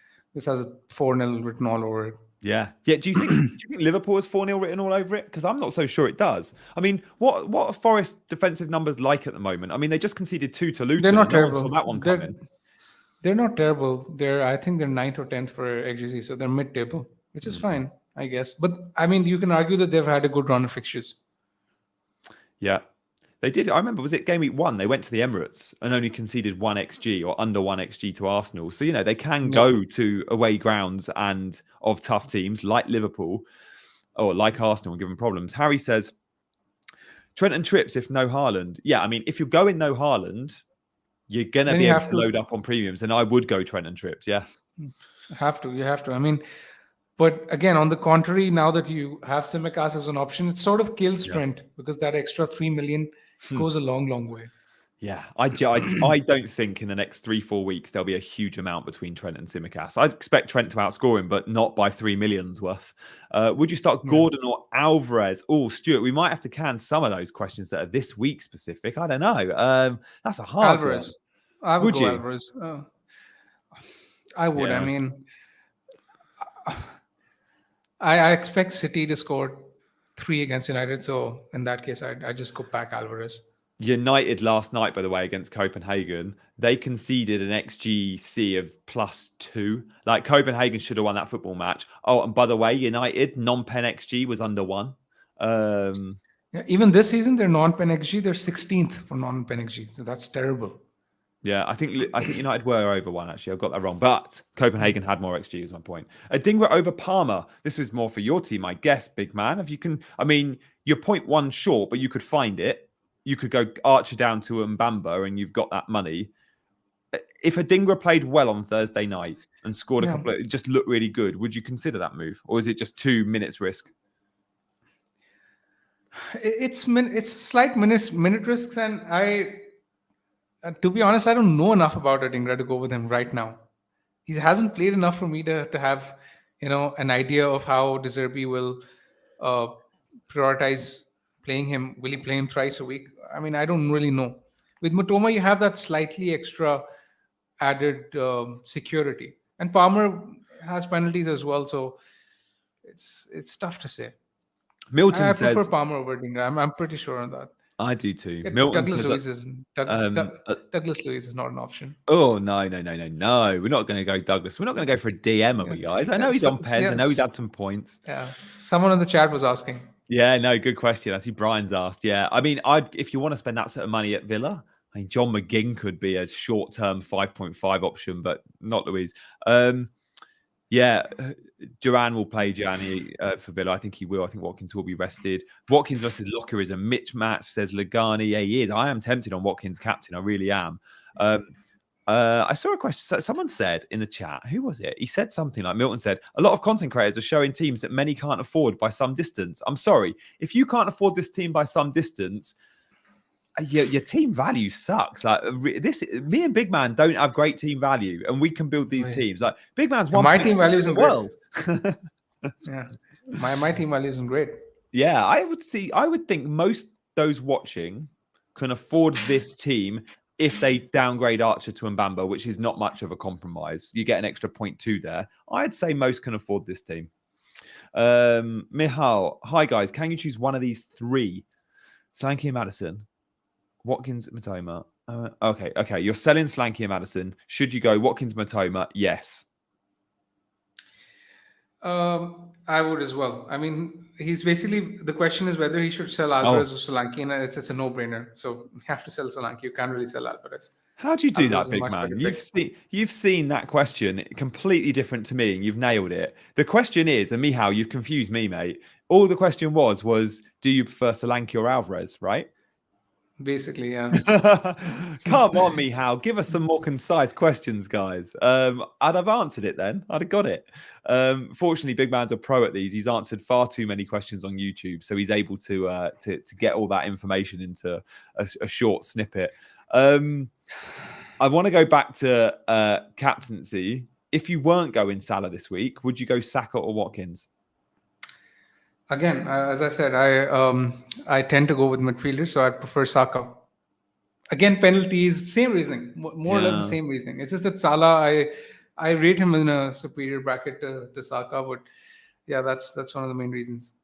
has a 4-0 written all over it. Yeah. Do you think Liverpool has 4-0 written all over it? Because I'm not so sure it does. I mean, what are Forest defensive numbers like at the moment? I mean, they just conceded 2 to Luton. They're not terrible. Saw that one coming. They're not terrible. I think they're 9th or 10th for XGC, so they're mid-table, which is fine, I guess. But I mean, you can argue that they've had a good run of fixtures. Yeah. They did. I remember, was it game week 1? They went to the Emirates and only conceded 1 XG or under 1 XG to Arsenal. So, they can go to away grounds and of tough teams like Liverpool or like Arsenal and give them problems. Harry says, Trent and Trips if no Haaland. Yeah, I mean, if you're going no Haaland, you're going to be able to load up on premiums. And I would go Trent and Trips, yeah. You have to. I mean, but again, on the contrary, now that you have Tsimikas as an option, it sort of kills Trent because that extra 3 million goes a long, long way. Yeah, I don't think in the next 3-4 weeks there'll be a huge amount between Trent and Tsimikas. I expect Trent to outscore him, but not by 3 million's worth. Would you start Gordon or Alvarez? Oh, Stuart, we might have to can some of those questions that are this week specific. I don't know. That's a hard Alvarez. one. I would go Alvarez. I would. Yeah. I mean, I expect City to score 3 against United. So in that case, I just go back Alvarez. United last night, by the way, against Copenhagen, they conceded an XGC of +2. Like, Copenhagen should have won that football match. Oh, and by the way, United non-pen XG was under 1. Even this season, their non-pen XG, they're 16th for non-pen XG. So that's terrible. Yeah, I think United were over 1, actually. I've got that wrong. But Copenhagen had more XG is my point. Adingra over Palmer. This was more for your team, I guess, big man. If you can, I mean, you're 0.1 short, but you could find it. You could go Archer down to Mbamba and you've got that money. If Adingra played well on Thursday night and scored a couple of, it just looked really good, would you consider that move? Or is it just 2 minutes risk? It's slight minute risks, and to be honest, I don't know enough about Adingra to go with him right now. He hasn't played enough for me to have, an idea of how De Zerbi will prioritize playing him. Will he play him thrice a week? I mean, I don't really know. With Matoma, you have that slightly extra added security, and Palmer has penalties as well, so it's tough to say. Milton I says, prefer Palmer over Adingra. I'm pretty sure on that. I do too. Milton Douglas says Luiz is not an option. Oh, no. We're not going to go Douglas. We're not going to go for a DM, are we, guys? I know he's on Pez. I know he's had some points. Yeah. Someone in the chat was asking. Yeah, no, good question. I see Brian's asked. Yeah, I mean, if you want to spend that sort of money at Villa, I mean, John McGinn could be a short-term 5.5 option, but not Louise. Yeah, Duran will play Gianni for Villa. I think he will. I think Watkins will be rested. Watkins versus Locker is a mismatch, says Lagani. Yeah, he is. I am tempted on Watkins captain. I really am. I saw a question. Someone said in the chat, who was it? He said something like, Milton said, a lot of content creators are showing teams that many can't afford by some distance. I'm sorry. If you can't afford this team by some distance, your team value sucks. Like me and Big Man don't have great team value, and we can build these teams. Like Big Man's one. My team value isn't great. Yeah, my team value isn't great. Yeah, I would think most those watching can afford this team if they downgrade Archer to Mbamba, which is not much of a compromise. You get an extra 0.2 there. I'd say most can afford this team. Mihal, hi guys. Can you choose one of these 3? Slanky and Madison, Watkins, Matoma. Okay. You're selling Slanky and Madison. Should you go Watkins, Matoma? Yes. I would as well. I mean, he's basically, the question is whether he should sell Alvarez or Solanke, and it's a no-brainer. So you have to sell Solanke. You can't really sell Alvarez. How do you do that, big man? You've seen that question completely different to me, and you've nailed it. The question is, and Mihal, you've confused me, mate. All the question was do you prefer Solanke or Alvarez, right? Basically, yeah. Come on, Mihal, give us some more concise questions, guys. I'd have answered it then. I'd have got it. Fortunately, Bigman's a pro at these. He's answered far too many questions on YouTube, so he's able to get all that information into a short snippet. I want to go back to captaincy. If you weren't going Salah this week, would you go Saka or Watkins? Again, as I said, I tend to go with midfielders, so I prefer Saka. Again, penalties, same reasoning, more or less the same reasoning. It's just that Salah, I rate him in a superior bracket to Saka, but yeah, that's one of the main reasons.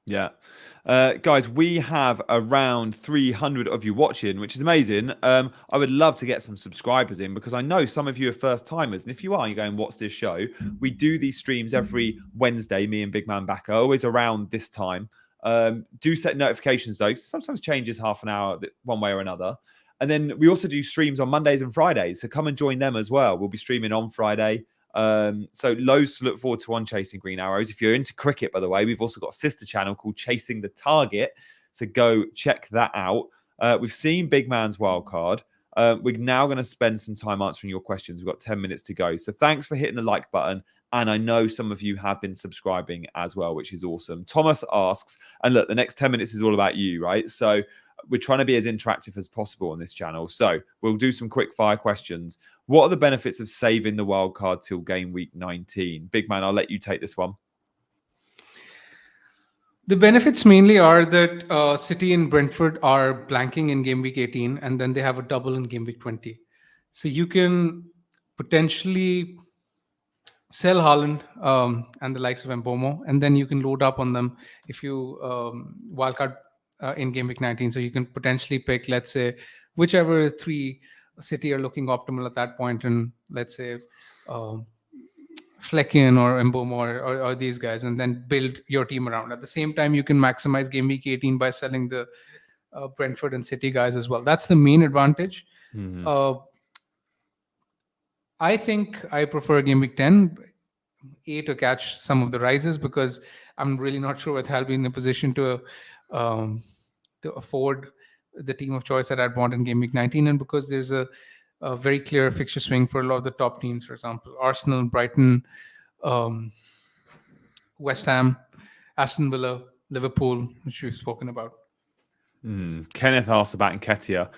Yeah. Guys, we have around 300 of you watching, which is amazing. I would love to get some subscribers in because I know some of you are first timers. And if you are, you're going, what's this show? We do these streams every Wednesday, me and Big Man Backer, always around this time. Do set notifications though. Sometimes changes half an hour one way or another. And then we also do streams on Mondays and Fridays. So come and join them as well. We'll be streaming on Friday. So loads to look forward to on Chasing Green Arrows. If you're into cricket, by the way, we've also got a sister channel called Chasing the Target. So go check that out. We've seen Bigman's Wildcard. We're now going to spend some time answering your questions. We've got 10 minutes to go. So thanks for hitting the like button. And I know some of you have been subscribing as well, which is awesome. Thomas asks, and look, the next 10 minutes is all about you, right? So we're trying to be as interactive as possible on this channel. So we'll do some quick fire questions. What are the benefits of saving the wild card till game week 19? Big Man, I'll let you take this one. The benefits mainly are that City and Brentford are blanking in game week 18, and then they have a double in game week 20. So you can potentially sell Haaland and the likes of Mbomo, and then you can load up on them if you wildcard in game week 19. So you can potentially pick, let's say, whichever three City are looking optimal at that point, and let's say Flecken or Mbomo or these guys, and then build your team around. At the same time, you can maximize game week 18 by selling the Brentford and City guys as well. That's the main advantage. I think I prefer game week 10, to catch some of the rises, because I'm really not sure whether I'll be in a position to afford the team of choice that I'd want in game week 19, and because there's a very clear fixture swing for a lot of the top teams, for example, Arsenal, Brighton, West Ham, Aston Villa, Liverpool, which we've spoken about. Kenneth asked about Nketiah.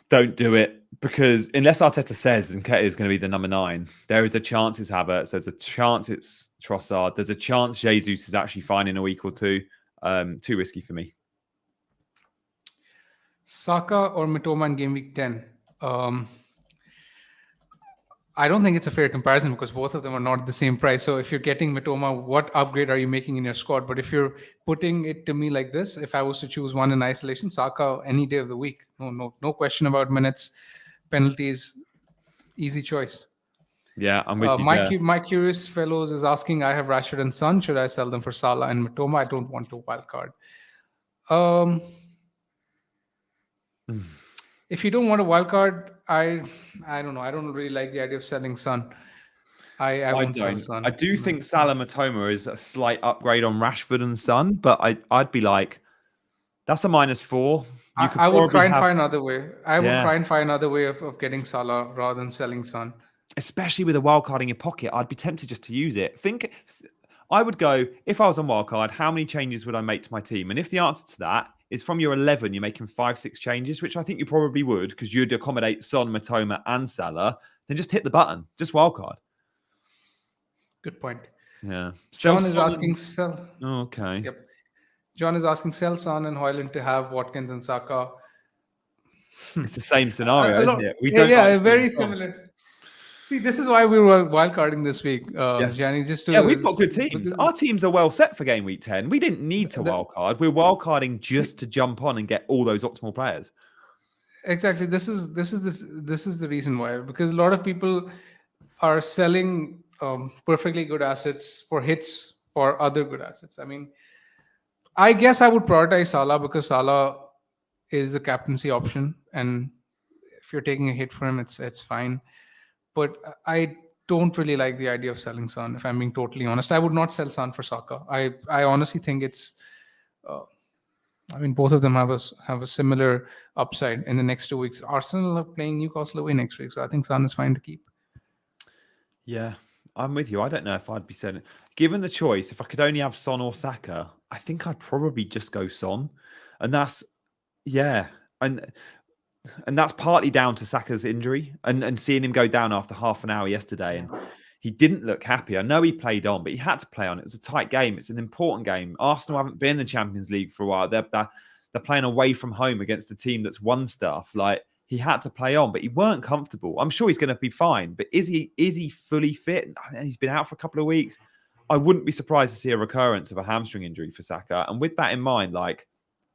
Don't do it, because unless Arteta says Nketiah is going to be the number 9, there is a chance it's Havertz. There's a chance it's Trossard. There's a chance Jesus is actually fine in a week or two. Too risky for me. Saka or Mitoma in game week 10? I don't think it's a fair comparison because both of them are not at the same price. So if you're getting Mitoma, what upgrade are you making in your squad? But if you're putting it to me like this, if I was to choose one in isolation, Saka any day of the week. No question about minutes, penalties, easy choice. Yeah, I'm with you. My curious fellows is asking, I have Rashford and Son. Should I sell them for Salah and Mitoma? I don't want to wildcard. If you don't want a wild card, I don't know. I don't really like the idea of selling Son. I won't sell Son. I do think Salah Mitoma is a slight upgrade on Rashford and Son, but I'd be like, that's a -4. I would try and find another way. I would try and find another way of getting Salah rather than selling Son. Especially with a wild card in your pocket, I'd be tempted just to use it. I would go, if I was on wild card, how many changes would I make to my team? And if the answer to that is from your 11, you're making 5-6 changes, which I think you probably would, because you'd accommodate Son, Mitoma, and Salah, then just hit the button, just wildcard. Good point. Yeah. John is asking sell. Oh, okay. Yep. John is asking sell Son and Højlund to have Watkins and Saka. It's the same scenario, isn't it? Very similar. See, this is why we were wildcarding this week, Gianni. We've got good teams. Our teams are well set for game week 10. We didn't need to wildcard. We're wildcarding just to jump on and get all those optimal players. Exactly. This is the reason why, because a lot of people are selling perfectly good assets for hits for other good assets. I mean, I guess I would prioritize Salah because Salah is a captaincy option, and if you're taking a hit for him, it's fine. But I don't really like the idea of selling Son, if I'm being totally honest. I would not sell Son for Saka. I honestly think it's I mean, both of them have a similar upside in the next 2 weeks. Arsenal are playing Newcastle away next week, so I think Son is fine to keep. Yeah, I'm with you. I don't know if I'd be saying, given the choice, if I could only have Son or Saka, I think I'd probably just go Son, and that's yeah, and that's partly down to Saka's injury and seeing him go down after half an hour yesterday, and he didn't look happy. I know he played on, but he had to play on. It was a tight game. It's an important game. Arsenal haven't been in the Champions League for a while. They're playing away from home against a team that's won stuff. Like, he had to play on, but he weren't comfortable. I'm sure he's going to be fine, but is he fully fit? He's been out for a couple of weeks. I wouldn't be surprised to see a recurrence of a hamstring injury for Saka. And with that in mind, like,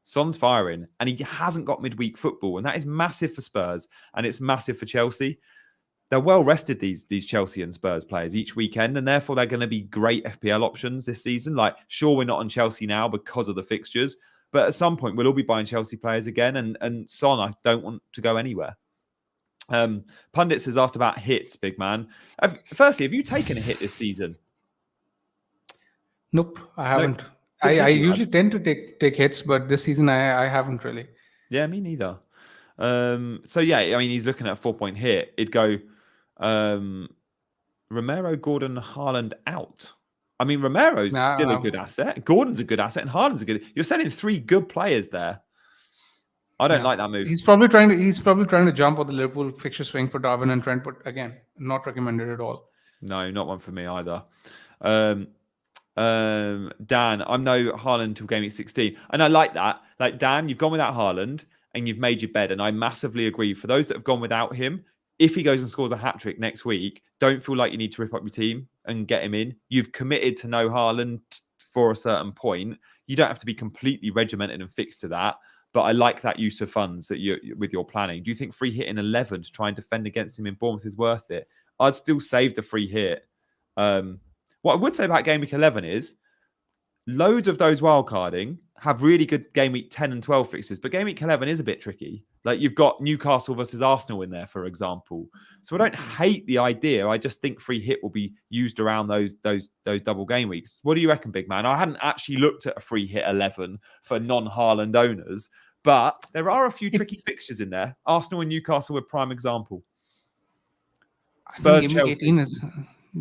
Son's firing and he hasn't got midweek football, and that is massive for Spurs and it's massive for Chelsea. They're well rested, these Chelsea and Spurs players, each weekend, and therefore they're going to be great FPL options this season. Like, sure, we're not on Chelsea now because of the fixtures, but at some point we'll all be buying Chelsea players again, and Son, I don't want to go anywhere. Pundits has asked about hits, big man. Firstly, have you taken a hit this season? Nope, I haven't. No. I usually tend to take hits, but this season I haven't really. Yeah, me neither. So yeah, I mean, he's looking at a 4-point hit. It'd go Romero, Gordon, Haaland out. I mean, Romero's still a good asset. Gordon's a good asset, and Haaland's a good. You're sending 3 good players there. I don't like that move. He's probably trying to jump on the Liverpool fixture swing for Darwin and Trent, but again, not recommended at all. No, not one for me either. Dan, I'm no Haaland till game week 16. And I like that. Like, Dan, you've gone without Haaland and you've made your bed. And I massively agree. For those that have gone without him, if he goes and scores a hat-trick next week, don't feel like you need to rip up your team and get him in. You've committed to no Haaland for a certain point. You don't have to be completely regimented and fixed to that. But I like that use of funds that with your planning. Do you think free hit in 11 to try and defend against him in Bournemouth is worth it? I'd still save the free hit. What I would say about game week 11 is loads of those wildcarding have really good game week 10 and 12 fixes, but game week 11 is a bit tricky. Like, you've got Newcastle versus Arsenal in there, for example. So I don't hate the idea. I just think free hit will be used around those double game weeks. What do you reckon, big man? I hadn't actually looked at a free hit 11 for non-Haaland owners, but there are a few tricky fixtures in there. Arsenal and Newcastle were prime example. Spurs, Chelsea.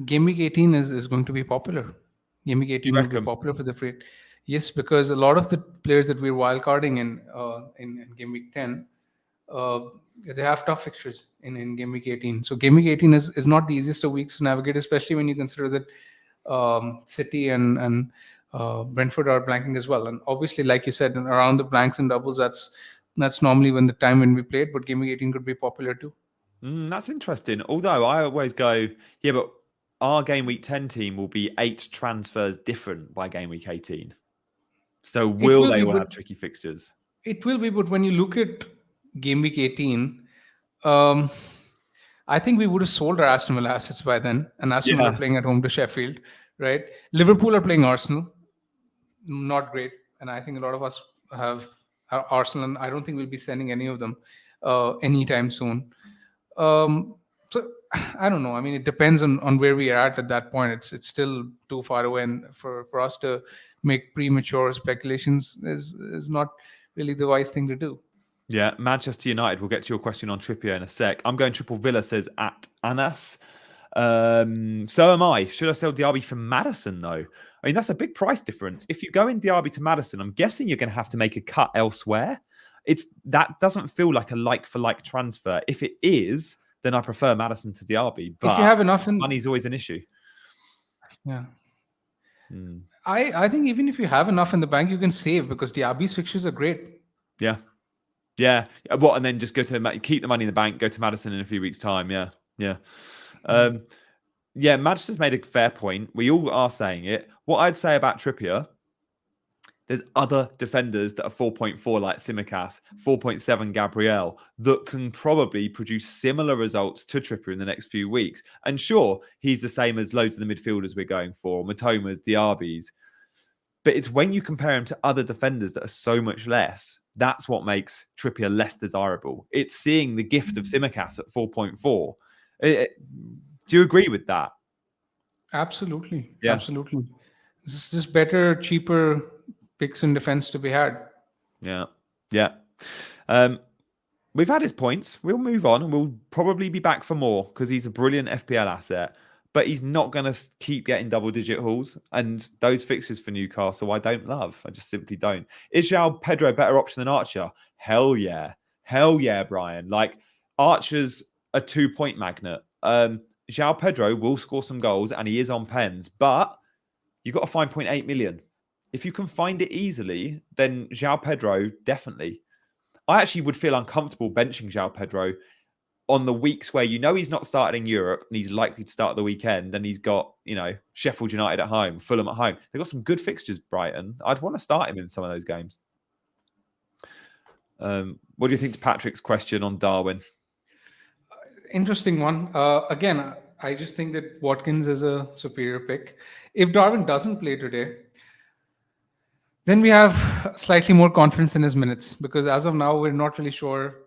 Game week 18 is going to be popular. Game week 18 will be popular for the free. Yes, because a lot of the players that we're wildcarding in game week 10, they have tough fixtures in game week 18. So game week 18 is not the easiest of weeks to navigate, especially when you consider that City and Brentford are blanking as well. And obviously, like you said, around the blanks and doubles, that's normally when we played. But game week 18 could be popular too. That's interesting. Although I always go, yeah, but our game week 10 team will be 8 transfers different by game week 18. So will they all have tricky fixtures? It will be, but when you look at game week 18, I think we would have sold our Aston Villa assets by then. And Aston Villa are playing at home to Sheffield, right? Liverpool are playing Arsenal. Not great. And I think a lot of us have Arsenal, and I don't think we'll be sending any of them anytime soon. So I don't know. I mean, it depends on where we are at that point. It's still too far away, and for us to make premature speculations is not really the wise thing to do. Yeah, Manchester United. We'll get to your question on Trippier in a sec. I'm going triple Villa, says at Anas. So am I. Should I sell Diaby for Maddison though? I mean, that's a big price difference. If you go in Diaby to Maddison, I'm guessing you're going to have to make a cut elsewhere. That doesn't feel like a like-for-like transfer. If it is, then I prefer Maddison to Diaby. But if you have enough, money's always an issue. Yeah. I think even if you have enough in the bank, you can save because Diaby's fixtures are great. Yeah. Yeah. What? And then just keep the money in the bank, go to Maddison in a few weeks' time. Yeah. Yeah. Madison's made a fair point. We all are saying it. What I'd say about Trippier, there's other defenders that are 4.4 like Tsimikas, 4.7 Gabriel, that can probably produce similar results to Trippier in the next few weeks. And sure, he's the same as loads of the midfielders we're going for, Matomas, Diaby's. But it's when you compare him to other defenders that are so much less, that's what makes Trippier less desirable. It's seeing the gift of Tsimikas at 4.4. Do you agree with that? Absolutely. Yeah. Absolutely. This is just better, cheaper picks in defense to be had. Yeah. We've had his points. We'll move on and we'll probably be back for more because he's a brilliant FPL asset. But he's not going to keep getting double-digit hauls. And those fixtures for Newcastle, I don't love. I just simply don't. Is João Pedro a better option than Archer? Hell yeah. Hell yeah, Brian. Like, Archer's a 2-point magnet. João Pedro will score some goals and he is on pens. But you've got to find 0.8 million. If you can find it easily, then João Pedro, definitely. I actually would feel uncomfortable benching João Pedro on the weeks where he's not starting in Europe and he's likely to start at the weekend and he's got, Sheffield United at home, Fulham at home. They've got some good fixtures, Brighton. I'd want to start him in some of those games. What do you think to Patrick's question on Darwin? Interesting one. Again, I just think that Watkins is a superior pick. If Darwin doesn't play today, then we have slightly more confidence in his minutes because as of now, we're not really sure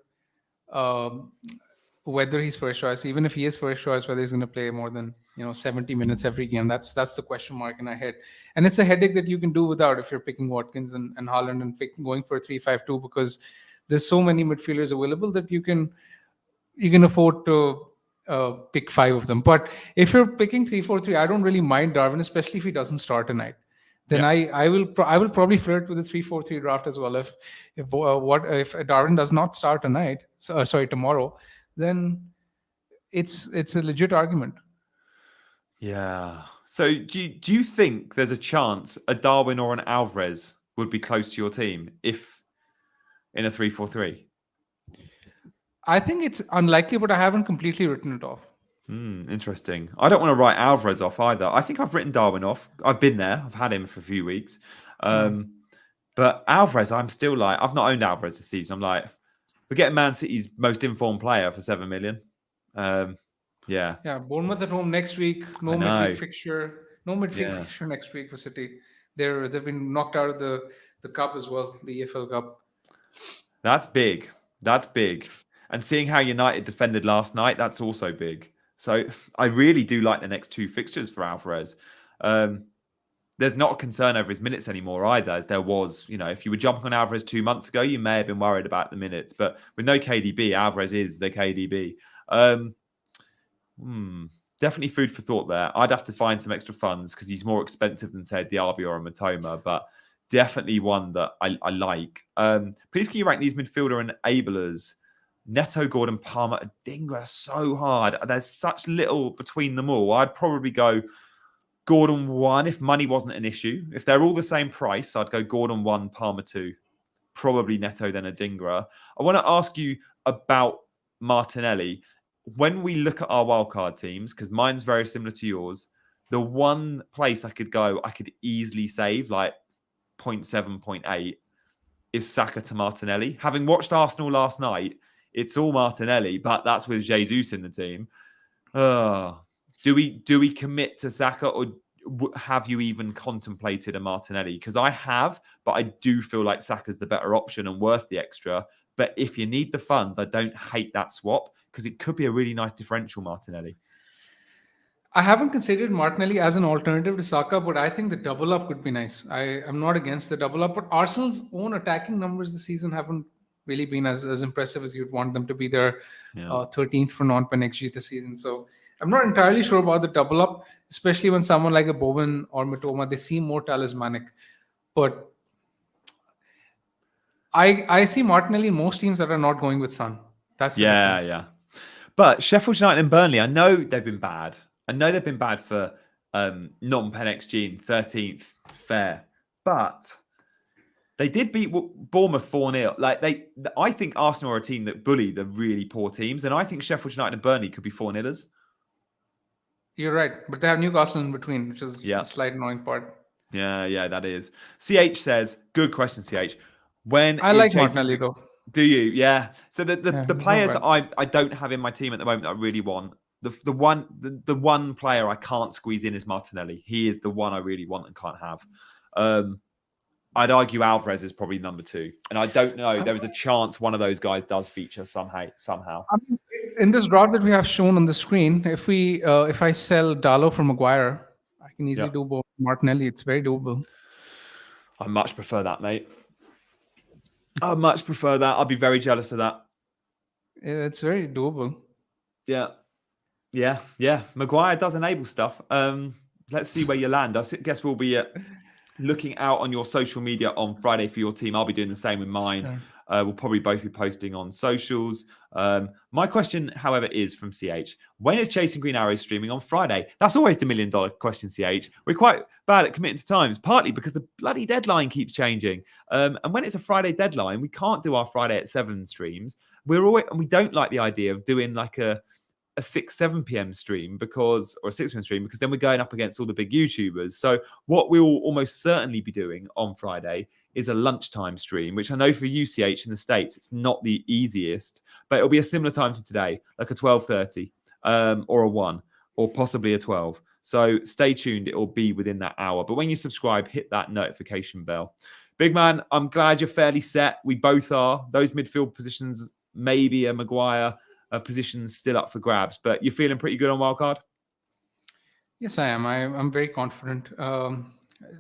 whether he's first choice. Even if he is first choice, whether he's going to play more than 70 minutes every game. That's the question mark in our head. And it's a headache that you can do without if you're picking Watkins and Haaland and going for a 3-5-2 because there's so many midfielders available that you can afford to pick 5 of them. But if you're picking 3-4-3, I don't really mind Darwin, especially if he doesn't start tonight. Then I will probably flirt with the 3-4-3 draft as well. If Darwin does not start tonight, tomorrow, then it's a legit argument. Yeah. So do you think there's a chance a Darwin or an Alvarez would be close to your team if in a 3-4-3? I think it's unlikely, but I haven't completely written it off. Interesting. I don't want to write Alvarez off either. I think I've written Darwin off. I've been there. I've had him for a few weeks. But Alvarez, I'm still like, I've not owned Alvarez this season. I'm like, we're getting Man City's most informed player for 7 million. Yeah, Bournemouth at home next week. No midweek fixture. No midweek fixture next week for City. They've been knocked out of the cup as well, the EFL Cup. That's big. And seeing how United defended last night, that's also big. So I really do like the next 2 fixtures for Alvarez. There's not a concern over his minutes anymore either, as there was. If you were jumping on Alvarez 2 months ago, you may have been worried about the minutes. But with no KDB, Alvarez is the KDB. Definitely food for thought there. I'd have to find some extra funds because he's more expensive than, say, a Diaby or a Matoma. But definitely one that I like. Please can you rank these midfielder enablers? Neto, Gordon, Palmer, Adingra so hard. There's such little between them all. I'd probably go Gordon 1 if money wasn't an issue. If they're all the same price, I'd go Gordon 1, Palmer 2. Probably Neto, then Adingra. I want to ask you about Martinelli. When we look at our wildcard teams, because mine's very similar to yours, the one place I could easily save like 0.7, 0.8 is Saka to Martinelli. Having watched Arsenal last night, it's all Martinelli, but that's with Jesus in the team. Do we commit to Saka, or have you even contemplated a Martinelli? Because I have, but I do feel like Saka's the better option and worth the extra. But if you need the funds, I don't hate that swap because it could be a really nice differential, Martinelli. I haven't considered Martinelli as an alternative to Saka, but I think the double up could be nice. I'm not against the double up, but Arsenal's own attacking numbers this season haven't really been as impressive as you'd want them to be. They're 13th for non-pen XG this season. So I'm not entirely sure about the double up, especially when someone like a Bowen or Matoma, they seem more talismanic. But I see Martinelli in most teams that are not going with Son. That's the difference. Yeah. But Sheffield United and Burnley, I know they've been bad. I know they've been bad for non-pen XG in 13th, fair. But they did beat Bournemouth 4-0. I think Arsenal are a team that bully the really poor teams, and I think Sheffield United and Burnley could be 4-0ers. You're right, but they have Newcastle in between, which is a slight annoying part. Yeah, that is. CH says, good question, CH. I like Martinelli, though. Do you? Yeah. So the players that I don't have in my team at the moment that I really want, the one player I can't squeeze in is Martinelli. He is the one I really want and can't have. I'd argue Alvarez is probably number 2. And I don't know. There is a chance one of those guys does feature somehow. In this draft that we have shown on the screen, if I sell Dallo for Maguire, I can easily do both Martinelli. It's very doable. I much prefer that, mate. I much prefer that. I'd be very jealous of that. It's very doable. Yeah. Maguire does enable stuff. Let's see where you land. I guess we'll be looking out on your social media on Friday for your team. I'll be doing the same with mine. Sure. We'll probably both be posting on socials. My question, however, is from CH. When is Chasing Green Arrows streaming on Friday? That's always the $1 million question, CH. We're quite bad at committing to times, partly because the bloody deadline keeps changing. And when it's a Friday deadline, we can't do our Friday at 7 streams. And we don't like the idea of doing like a 7 p.m. stream or a 6 p.m. stream, because then we're going up against all the big YouTubers. So what we will almost certainly be doing on Friday is a lunchtime stream, which I know for UCH in the States, it's not the easiest, but it'll be a similar time to today, like a 12:30 or a 1 or possibly a 12. So stay tuned. It will be within that hour. But when you subscribe, hit that notification bell. Big man, I'm glad you're fairly set. We both are. Those midfield positions, maybe a Maguire positions still up for grabs, but you're feeling pretty good on Wildcard? Yes, I am. I'm very confident.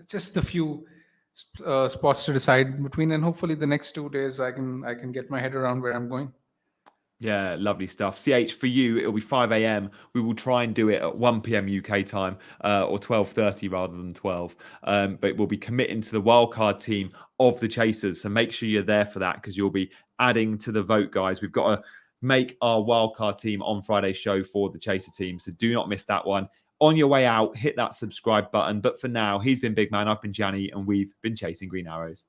Just a few spots to decide between, and hopefully the next 2 days I can get my head around where I'm going. Yeah, lovely stuff. CH, for you, it'll be 5 a.m. We will try and do it at 1 p.m. UK time or 12:30 rather than 12. But we'll be committing to the wildcard team of the Chasers. So make sure you're there for that, because you'll be adding to the vote, guys. We've got to make our wildcard team on Friday's show for the Chaser team. So do not miss that one. On your way out, hit that subscribe button. But for now, he's been Big Man, I've been Gianni, and we've been Chasing Green Arrows.